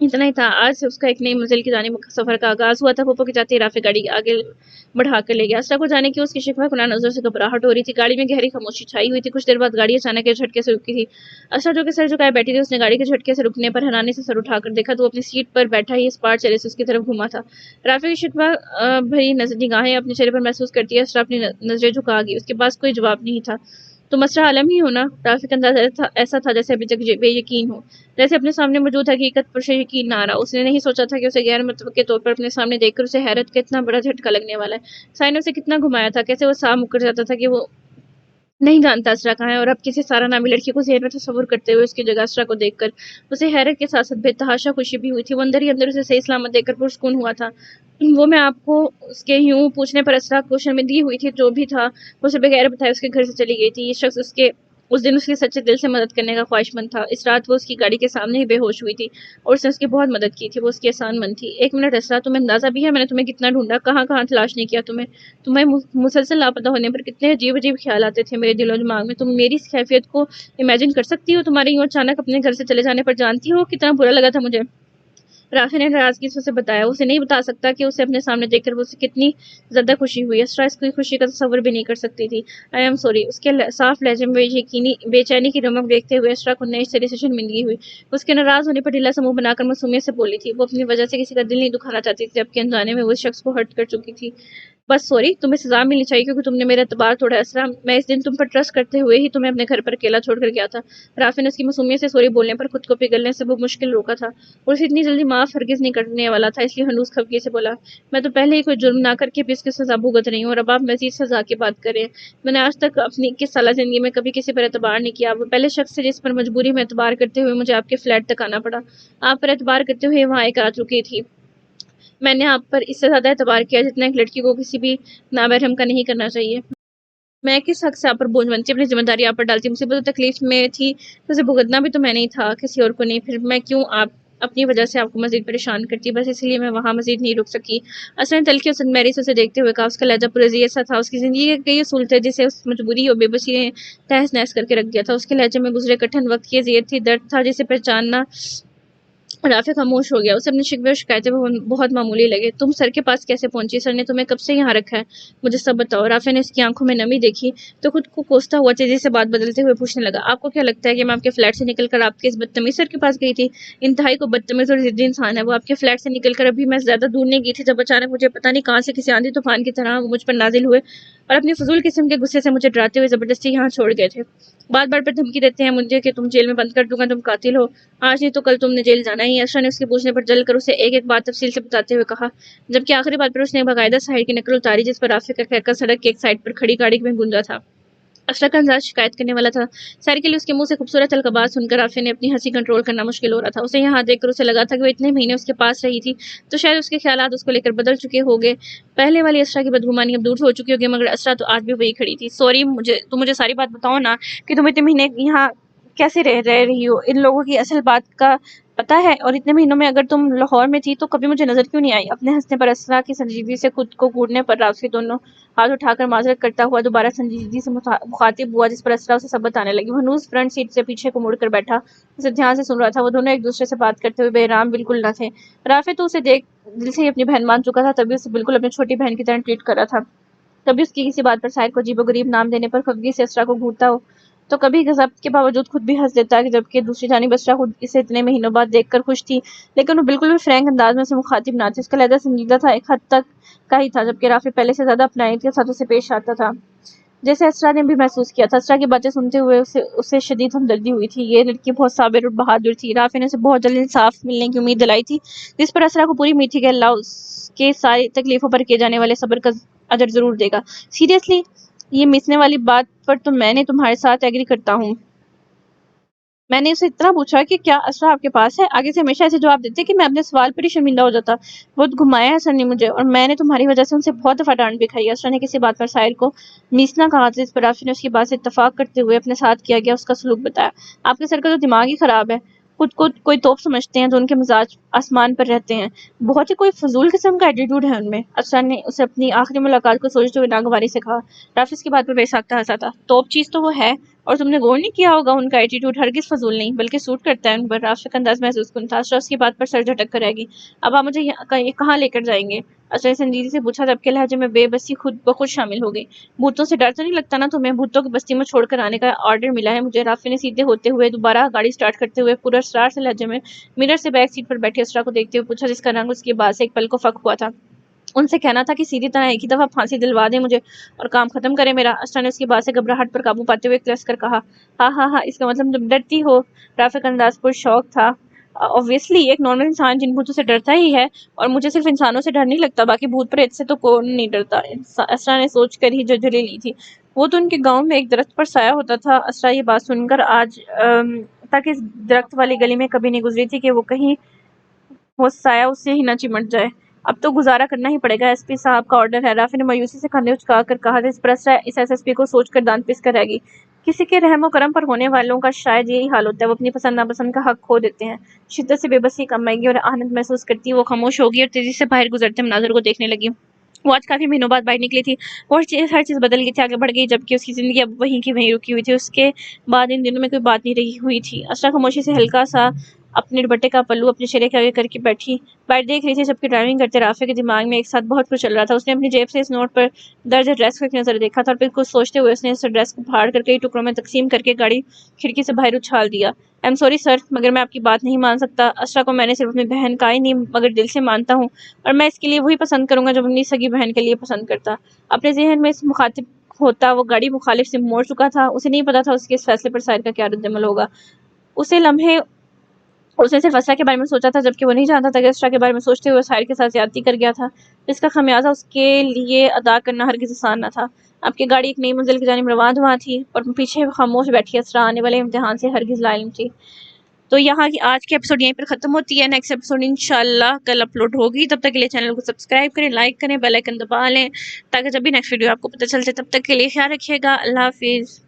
اتنا ہی تھا، آج سے اس کا ایک نئی منزل کی جانب سفر کا آغاز ہوا تھا۔ پھوپھو کی جاتے رافع گاڑی آگے بڑھا کر لے گیا۔ اسرا کو جانے کی اس کی شکوہ کنان نظر سے گھبراہٹ ہو رہی تھی۔ گاڑی میں گہری خاموشی چھائی ہوئی تھی۔ کچھ دیر بعد گاڑی اچانک کے جھٹکے سے رکی تھی۔ اسرا جو کہ سر جھکائے بیٹھی تھی، اس نے گاڑی کے جھٹکے سے رکنے پر حیرانی سے سر اٹھا کر دیکھا تو وہ اپنی سیٹ پر بیٹھا ہی اسپاٹ چہرے سے اس کی طرف گھوما تھا۔ رافع کی شکوہ بھری نگاہیں اپنے چہرے پر محسوس کرتی ہے اسرا اپنی نظریں جھکا گئی۔ اس کے پاس کوئی جواب نہیں تھا۔ تم اسرا عالم ہی ہو نا؟ رافع کا انداز ایسا تھا جیسے ابھی تک بے یقین ہو، جیسے اپنے سامنے موجود حقیقت پر سے یقین نہ آ رہا۔ اس نے نہیں سوچا تھا کہ اسے غیر متوقع طور پر اپنے سامنے دیکھ کر اسے حیرت کا اتنا بڑا جھٹکا لگنے والا ہے۔ سائن نے اسے کتنا گھمایا تھا، کیسے وہ صاف مکر جاتا تھا کہ وہ نہیں جانتا اسرا کہاں ہے، اور اب کسی سارا نامی لڑکی کو ذہن میں تصور کرتے ہوئے اس کی جگہ اسرا کو دیکھ کر اسے حیرت کے ساتھ ساتھ بے تحاشا خوشی بھی ہوئی تھی۔ وہ اندر ہی اندر اسے صحیح سلامت دیکھ کر پرسکون ہوا تھا۔ وہ میں آپ کو اس کے یوں پوچھنے پر اسرا کو شرمندگی ہوئی تھی۔ جو بھی تھا وہ اسے بغیر بتائے اس کے گھر سے چلی گئی تھی۔ یہ شخص اس دن اس کی سچے دل سے مدد کرنے کا خواہش مند تھا۔ اس رات وہ اس کی گاڑی کے سامنے ہی بے ہوش ہوئی تھی اور اس نے اس کی بہت مدد کی تھی۔ وہ اس کی احسان مند تھی۔ ایک منٹ اسرا، تمہیں اندازہ بھی ہے میں نے تمہیں کتنا ڈھونڈا، کہاں کہاں تلاش نہیں کیا تمہیں مسلسل لاپتہ ہونے پر کتنے عجیب عجیب خیال آتے تھے میرے دل و دماغ میں۔ تم میری اس کیفیت کو امیجن کر سکتی ہو؟ تمہارے یوں اچانک اپنے گھر سے چلے جانے پر جانتی ہو کتنا برا لگا تھا مجھے؟ رافع نے ناراضگی سے اسے بتایا۔ اسے نہیں بتا سکتا کہ اسے اپنے سامنے دیکھ کر وہ اسے کتنی زیادہ خوشی ہوئی۔ اسرا اس کی خوشی کا تصور بھی نہیں کر سکتی تھی۔ آئی ایم سوری، اس کے صاف لہجے میں بے چینی کی رمق دیکھتے ہوئے اسرا کو نئی طرح سے شرمندگی ہوئی۔ اس کے ناراض ہونے پر ڈھیلا سا منہ بنا کر معصومیت سے بولی تھی۔ وہ اپنی وجہ سے کسی کا دل نہیں دکھانا چاہتی تھی، جبکہ انجانے میں وہ اس شخص کو ہرٹ کر چکی تھی۔ بس سوری، تمہیں سزا ملنی چاہیے کیونکہ تم نے میرا اعتبار توڑا اسرا۔ میں اس دن تم پر ٹرسٹ کرتے ہوئے ہی تمہیں اپنے گھر پر اکیلا چھوڑ کر گیا تھا۔ رافع نے اس کی معصومیت سے سوری بولنے پر خود کو پگھلنے سے وہ مشکل روکا تھا، اور اسے اتنی جلدی معاف ہرگز نہیں کرنے والا تھا، اس لیے ہنوز خفگی سے بولا، میں تو پہلے ہی کوئی جرم نہ کر کے بھی اس کی سزا بھگت رہی ہوں، اور اب آپ مزید سزا کی بات کر رہے ہیں۔ میں نے آج تک اپنی 21 سالہ زندگی میں کبھی کسی پر اعتبار نہیں کیا۔ وہ پہلے شخص سے جس پر مجبوری میں اعتبار کرتے ہوئے مجھے آپ کے فلیٹ تک آنا پڑا۔ آپ پر اعتبار کرتے ہوئے وہاں ایک رات رکی تھی۔ میں نے آپ پر اس سے زیادہ اعتبار کیا جتنا ایک لڑکی کو کسی بھی نامحرم کا نہیں کرنا چاہیے۔ میں کس حق سے آپ پر بوجھ بنتی، اپنی ذمہ داری آپ پر ڈالتی؟ مصیبت و تکلیف میں تھی تو اسے بھگتنا بھی تو میں نہیں تھا، کسی اور کو نہیں۔ پھر میں کیوں اپنی وجہ سے آپ کو مزید پریشان کرتی؟ بس اس لیے میں وہاں مزید نہیں رک سکی۔ اصل تلخی اور میری سے اسے دیکھتے ہوئے کہا۔ اس کا لہجہ پرعزیت سا تھا۔ اس کی زندگی کے کئی اصول تھے جسے اس مجبوری اور بے بسی نے تہس نہس کر کے رکھ دیا تھا۔ اس کے لہجے میں گزرے کٹھن وقت کی اذیت تھی، درد تھا جسے پہچاننا۔ رافع خاموش ہو گیا۔ اسے اپنے شکوے اور شکایتیں بہت معمولی لگے۔ تم سر کے پاس کیسے پہنچی؟ سر نے تمہیں کب سے یہاں رکھا ہے؟ مجھے سب بتاؤ۔ رافع نے اس کی آنکھوں میں نمی دیکھی تو خود کو کوستا ہوا تیزی سے بات بدلتے ہوئے پوچھنے لگا، آپ کو کیا لگتا ہے کہ میں آپ کے فلیٹ سے نکل کر آپ کے اس بدتمیز سر کے پاس گئی تھی؟ انتہائی کو بدتمیز اور ضدی انسان ہے وہ۔ آپ کے فلیٹ سے نکل کر ابھی میں زیادہ دور نہیں گئی تھی جب اچانک مجھے پتہ نہیں کہاں سے کسی آندھی طوفان کی طرح وہ مجھ پر نازل ہوئے اور اپنی فضول قسم کے غصے سے مجھے ڈراتے ہوئے زبردستی یہاں چھوڑ گئے تھے۔ بار بار پر دھمکی دیتے ہیں مجھے کہ تم جیل میں بند کر دوں گا، تم قاتل ہو، آج نہیں تو کل تم نے جیل جانا ہی ہے۔ اسرا نے اس کے پوچھنے پر جل کر اسے ایک ایک بات تفصیل سے بتاتے ہوئے کہا، جبکہ آخری بات پر اس نے باقاعدہ سائیڈ کی نقل اتاری جس پر رافع کا کہکہ سڑک کی ایک سائیڈ پر کھڑی گاڑی میں گونجا تھا۔ اسرا کا انداز شکایت کرنے والا تھا۔ سیر کے لیے اس کے منہ سے خوبصورت القابات سن کر رافع نے اپنی ہنسی کنٹرول کرنا مشکل ہو رہا تھا۔ اسے یہاں دیکھ کر اسے لگا تھا کہ وہ اتنے مہینے اس کے پاس رہی تھی تو شاید اس کے خیالات اس کو لے کر بدل چکے ہوگے۔ پہلے والی اسرا کی بدگمانی اب دور ہو چکی ہوگی، مگر اسرا تو آج بھی وہی کھڑی تھی۔ سوری، تم مجھے ساری بات بتاؤ نا کہ تم اتنے مہینے یہاں کیسے رہ رہی ہو؟ ان لوگوں کی اصل بات کا پتہ ہے؟ اور اتنے مہینوں میں اگر تم لاہور میں تھی تو کبھی مجھے نظر کیوں نہیں آئی؟ اپنے ہنسنے پر اسرا کی سنجیدگی سے خود کو کوڑنے پر رافع دونوں ہاتھ اٹھا کر معذرت کرتا ہوا دوبارہ سنجیدگی سے مخاطب ہوا، جس پر اسرا اسے سبت آنے لگی۔ وہ ہنوز فرنٹ سیٹ سے پیچھے کو مڑ کر بیٹھا اسے دھیان سے سن رہا تھا۔ وہ دونوں ایک دوسرے سے بات کرتے ہوئے بے-آرام بالکل نہ تھے۔ رافع تو اسے دیکھ دل سے ہی اپنی بہن مان چکا تھا، تبھی اسے بالکل اپنی چھوٹی بہن کی طرح ٹریٹ کر رہا تھا۔ کبھی اس کی کسی بات پر سائر کو عجیب و غریب نام دینے پر خفگی سے اسرا کو گھورتا ہو تو کبھی غضب کے باوجود خود بھی ہنس دیتا، جبکہ دوسری جانب اسرا خود اسے اتنے مہینوں بعد دیکھ کر خوش تھی، لیکن وہ بالکل بھی فرینک انداز میں اسے مخاطب نہ تھی۔ اس کا لہجہ سنجیدہ تھا، ایک حد تک کا ہی تھا، جبکہ رافع پہلے سے زیادہ اپنائیت کے ساتھ اسے پیش آتا تھا، جیسے اسرا نے بھی محسوس کیا تھا۔ اسرا کی باتیں سنتے ہوئے اسے شدید ہمدردی ہوئی تھی۔ یہ لڑکی بہت صابر اور بہادر تھی۔ رافع نے اسے بہت جلد انصاف ملنے کی امید دلائی تھی، جس پر اسرا کو پوری امید تھی کہ اللہ اس کے ساری تکلیفوں پر کیے جانے والے صبر کا اجر ضرور دے گا۔ سیریسلی، یہ میسنے والی بات پر تو میں نے تمہارے ساتھ ایگری کرتا ہوں۔ میں نے اسے اتنا پوچھا کہ کیا اسرا آپ کے پاس ہے؟ آگے سے ہمیشہ ایسے جواب دیتے کہ میں اپنے سوال پر ہی شرمندہ ہو جاتا۔ بہت گھمایا ہے سر نے مجھے، اور میں نے تمہاری وجہ سے ان سے بہت دفعہ ڈانٹ بھی کھائی ہے۔ اسرا نے کسی بات پر سائر کو میسنا کہا تھا، جس پر رافع نے اس کی بات سے اتفاق کرتے ہوئے اپنے ساتھ کیا گیا اس کا سلوک بتایا۔ آپ کے سر کا تو دماغ ہی خراب ہے، خود کو کوئی توپ سمجھتے ہیں جو ان کے مزاج آسمان پر رہتے ہیں، بہت ہی کوئی فضول قسم کا ایٹیٹیوڈ ہے ان میں۔ اسرا نے اسے اپنی آخری ملاقات کو سوچتے ہوئے ناگواری سے کہا۔ رافع اس کی بات پر بے ساختہ ہنسا تھا۔ توپ چیز تو وہ ہے، اور تم نے غور نہیں کیا ہوگا ان کا ایٹیٹیوڈ ہرگز فضول نہیں بلکہ سوٹ کرتا ہے ان پر. رافع کا انداز محسوس کن تھا. اشرف کی بات پر سر جھٹک کر رہ گئی. اب آپ مجھے کہاں لے کر جائیں گے؟ اشرف نے سنجیدگی سے پوچھا. تب کے لہجے میں بے بسی خود بخود شامل ہو گئی. بھوتوں سے ڈر تو نہیں لگتا نا تمہیں؟ بھوتوں کی بستی میں چھوڑ کر آنے کا آرڈر ملا ہے مجھے. رافع نے سیدھے ہوتے ہوئے دوبارہ گاڑی سٹارٹ کرتے ہوئے پورا اسرار سے لہجے میں مرر سے بیک سیٹ پر بیٹھے اسرا کو دیکھتے ہوئے پوچھا جس کا رنگ اس کی بات سے ایک پل کو فک ہوا تھا. ان سے کہنا تھا کہ سیدھی طرح ایک ہی دفعہ پھانسی دلوا دیں مجھے اور کام ختم کرے میرا. اسرا نے اس کی بات سے گھبراہٹ پر قابو پاتے ہوئے کلس کر کہا. ہاں اس کا مطلب تم ڈرتی ہو؟ رافع کا انداز پر شوق تھا. obviously ایک نارمل انسان جن بھوتوں سے ڈرتا ہی ہے اور مجھے صرف انسانوں سے ڈر نہیں لگتا باقی بھوت پریت سے تو کون نہیں ڈرتا. اسرا نے سوچ کر ہی جھجھلی لی تھی. وہ تو ان کے گاؤں میں ایک درخت پر سایہ ہوتا تھا. اسرا یہ بات سن کر آج تک اس درخت والی گلی میں کبھی نہیں گزری تھی کہ وہ کہیں وہ سایہ اس سے ہی نہ چمٹ جائے. اب تو گزارا کرنا ہی پڑے گا. ایس پی صاحب کا آرڈر ہے. رافع نے مایوسی سے کندھے اچکا کر کہا. اس پر اسرا اس ایس پی کو سوچ کر دانت پس کر رہ گئی. کسی کے رحم و کرم پر ہونے والوں کا شاید یہی حال ہوتا ہے. وہ اپنی پسند ناپسند کا حق کھو دیتے ہیں. شدت سے بے بسی کم آئے گی اور آہنت محسوس کرتی وہ خاموش ہوگی اور تیزی سے باہر گزرتے مناظر کو دیکھنے لگی. وہ آج کافی مہینوں بعد باہر نکلی تھی. وہ ہر چیز بدل گئی تھی آگے بڑھ گئی جبکہ اس کی زندگی اب وہیں کی وہیں رکی ہوئی تھی. اس کے بعد ان دنوں میں کوئی بات نہیں رہی ہوئی تھی. اسرا خاموشی سے ہلکا سا اپنے دوپٹے کا پلو اپنے چہرے کے آگے کر کے بیٹھی باہر دیکھ رہی تھی جبکہ ڈرائیونگ کرتے رافع کے دماغ میں ایک ساتھ بہت کچھ چل رہا تھا. اس نے اپنی جیب سے اس نوٹ پر درج ایڈریس کو ایک نظر دیکھا تھا اور پھر کچھ سوچتے ہوئے اس نے اس ایڈریس کو پھاڑ کر کئی ٹکڑوں میں تقسیم کر کے گاڑی کھڑکی سے باہر اچھال دیا. ایم سوری سر مگر میں آپ کی بات نہیں مان سکتا. اسرا کو میں نے صرف اپنی بہن کا ہی نہیں مگر دل سے مانتا ہوں اور میں اس کے لیے وہی پسند کروں گا جو اپنی سگی بہن کے لیے پسند کرتا. اپنے ذہن میں اس مخاطب ہوتا وہ گاڑی مخالف سے موڑ چکا تھا. اسے نہیں پتا تھا اس کے اس فیصلے پر سائر کا کیا رد عمل ہوگا. اس نے صرف اسرا کے بارے میں سوچا تھا جبکہ وہ نہیں جانتا تھا کہ اسرا کے بارے میں سوچتے ہوئے سائر کے ساتھ زیادتی کر گیا تھا جس کا خمیازہ اس کے لیے ادا کرنا ہرگز آسان نہ تھا. اب کی گاڑی ایک نئی منزل کی جانب روان ہوا تھی اور پیچھے خاموش بیٹھی اسرا آنے والے امتحان سے ہرگز لا علم تھی. تو یہاں کی آج کی ایپیسوڈ یہیں پر ختم ہوتی ہے. نیکسٹ ایپیسوڈ انشاءاللہ کل اپلوڈ ہوگی. تب تک کے لیے چینل کو سبسکرائب کریں, لائک کریں, بیل آئیکن دبا لیں تاکہ جب بھی نیکسٹ ویڈیو آپ کو پتہ چل جائے. تب تک کے لیے خیال رکھیے گا. اللہ حافظ.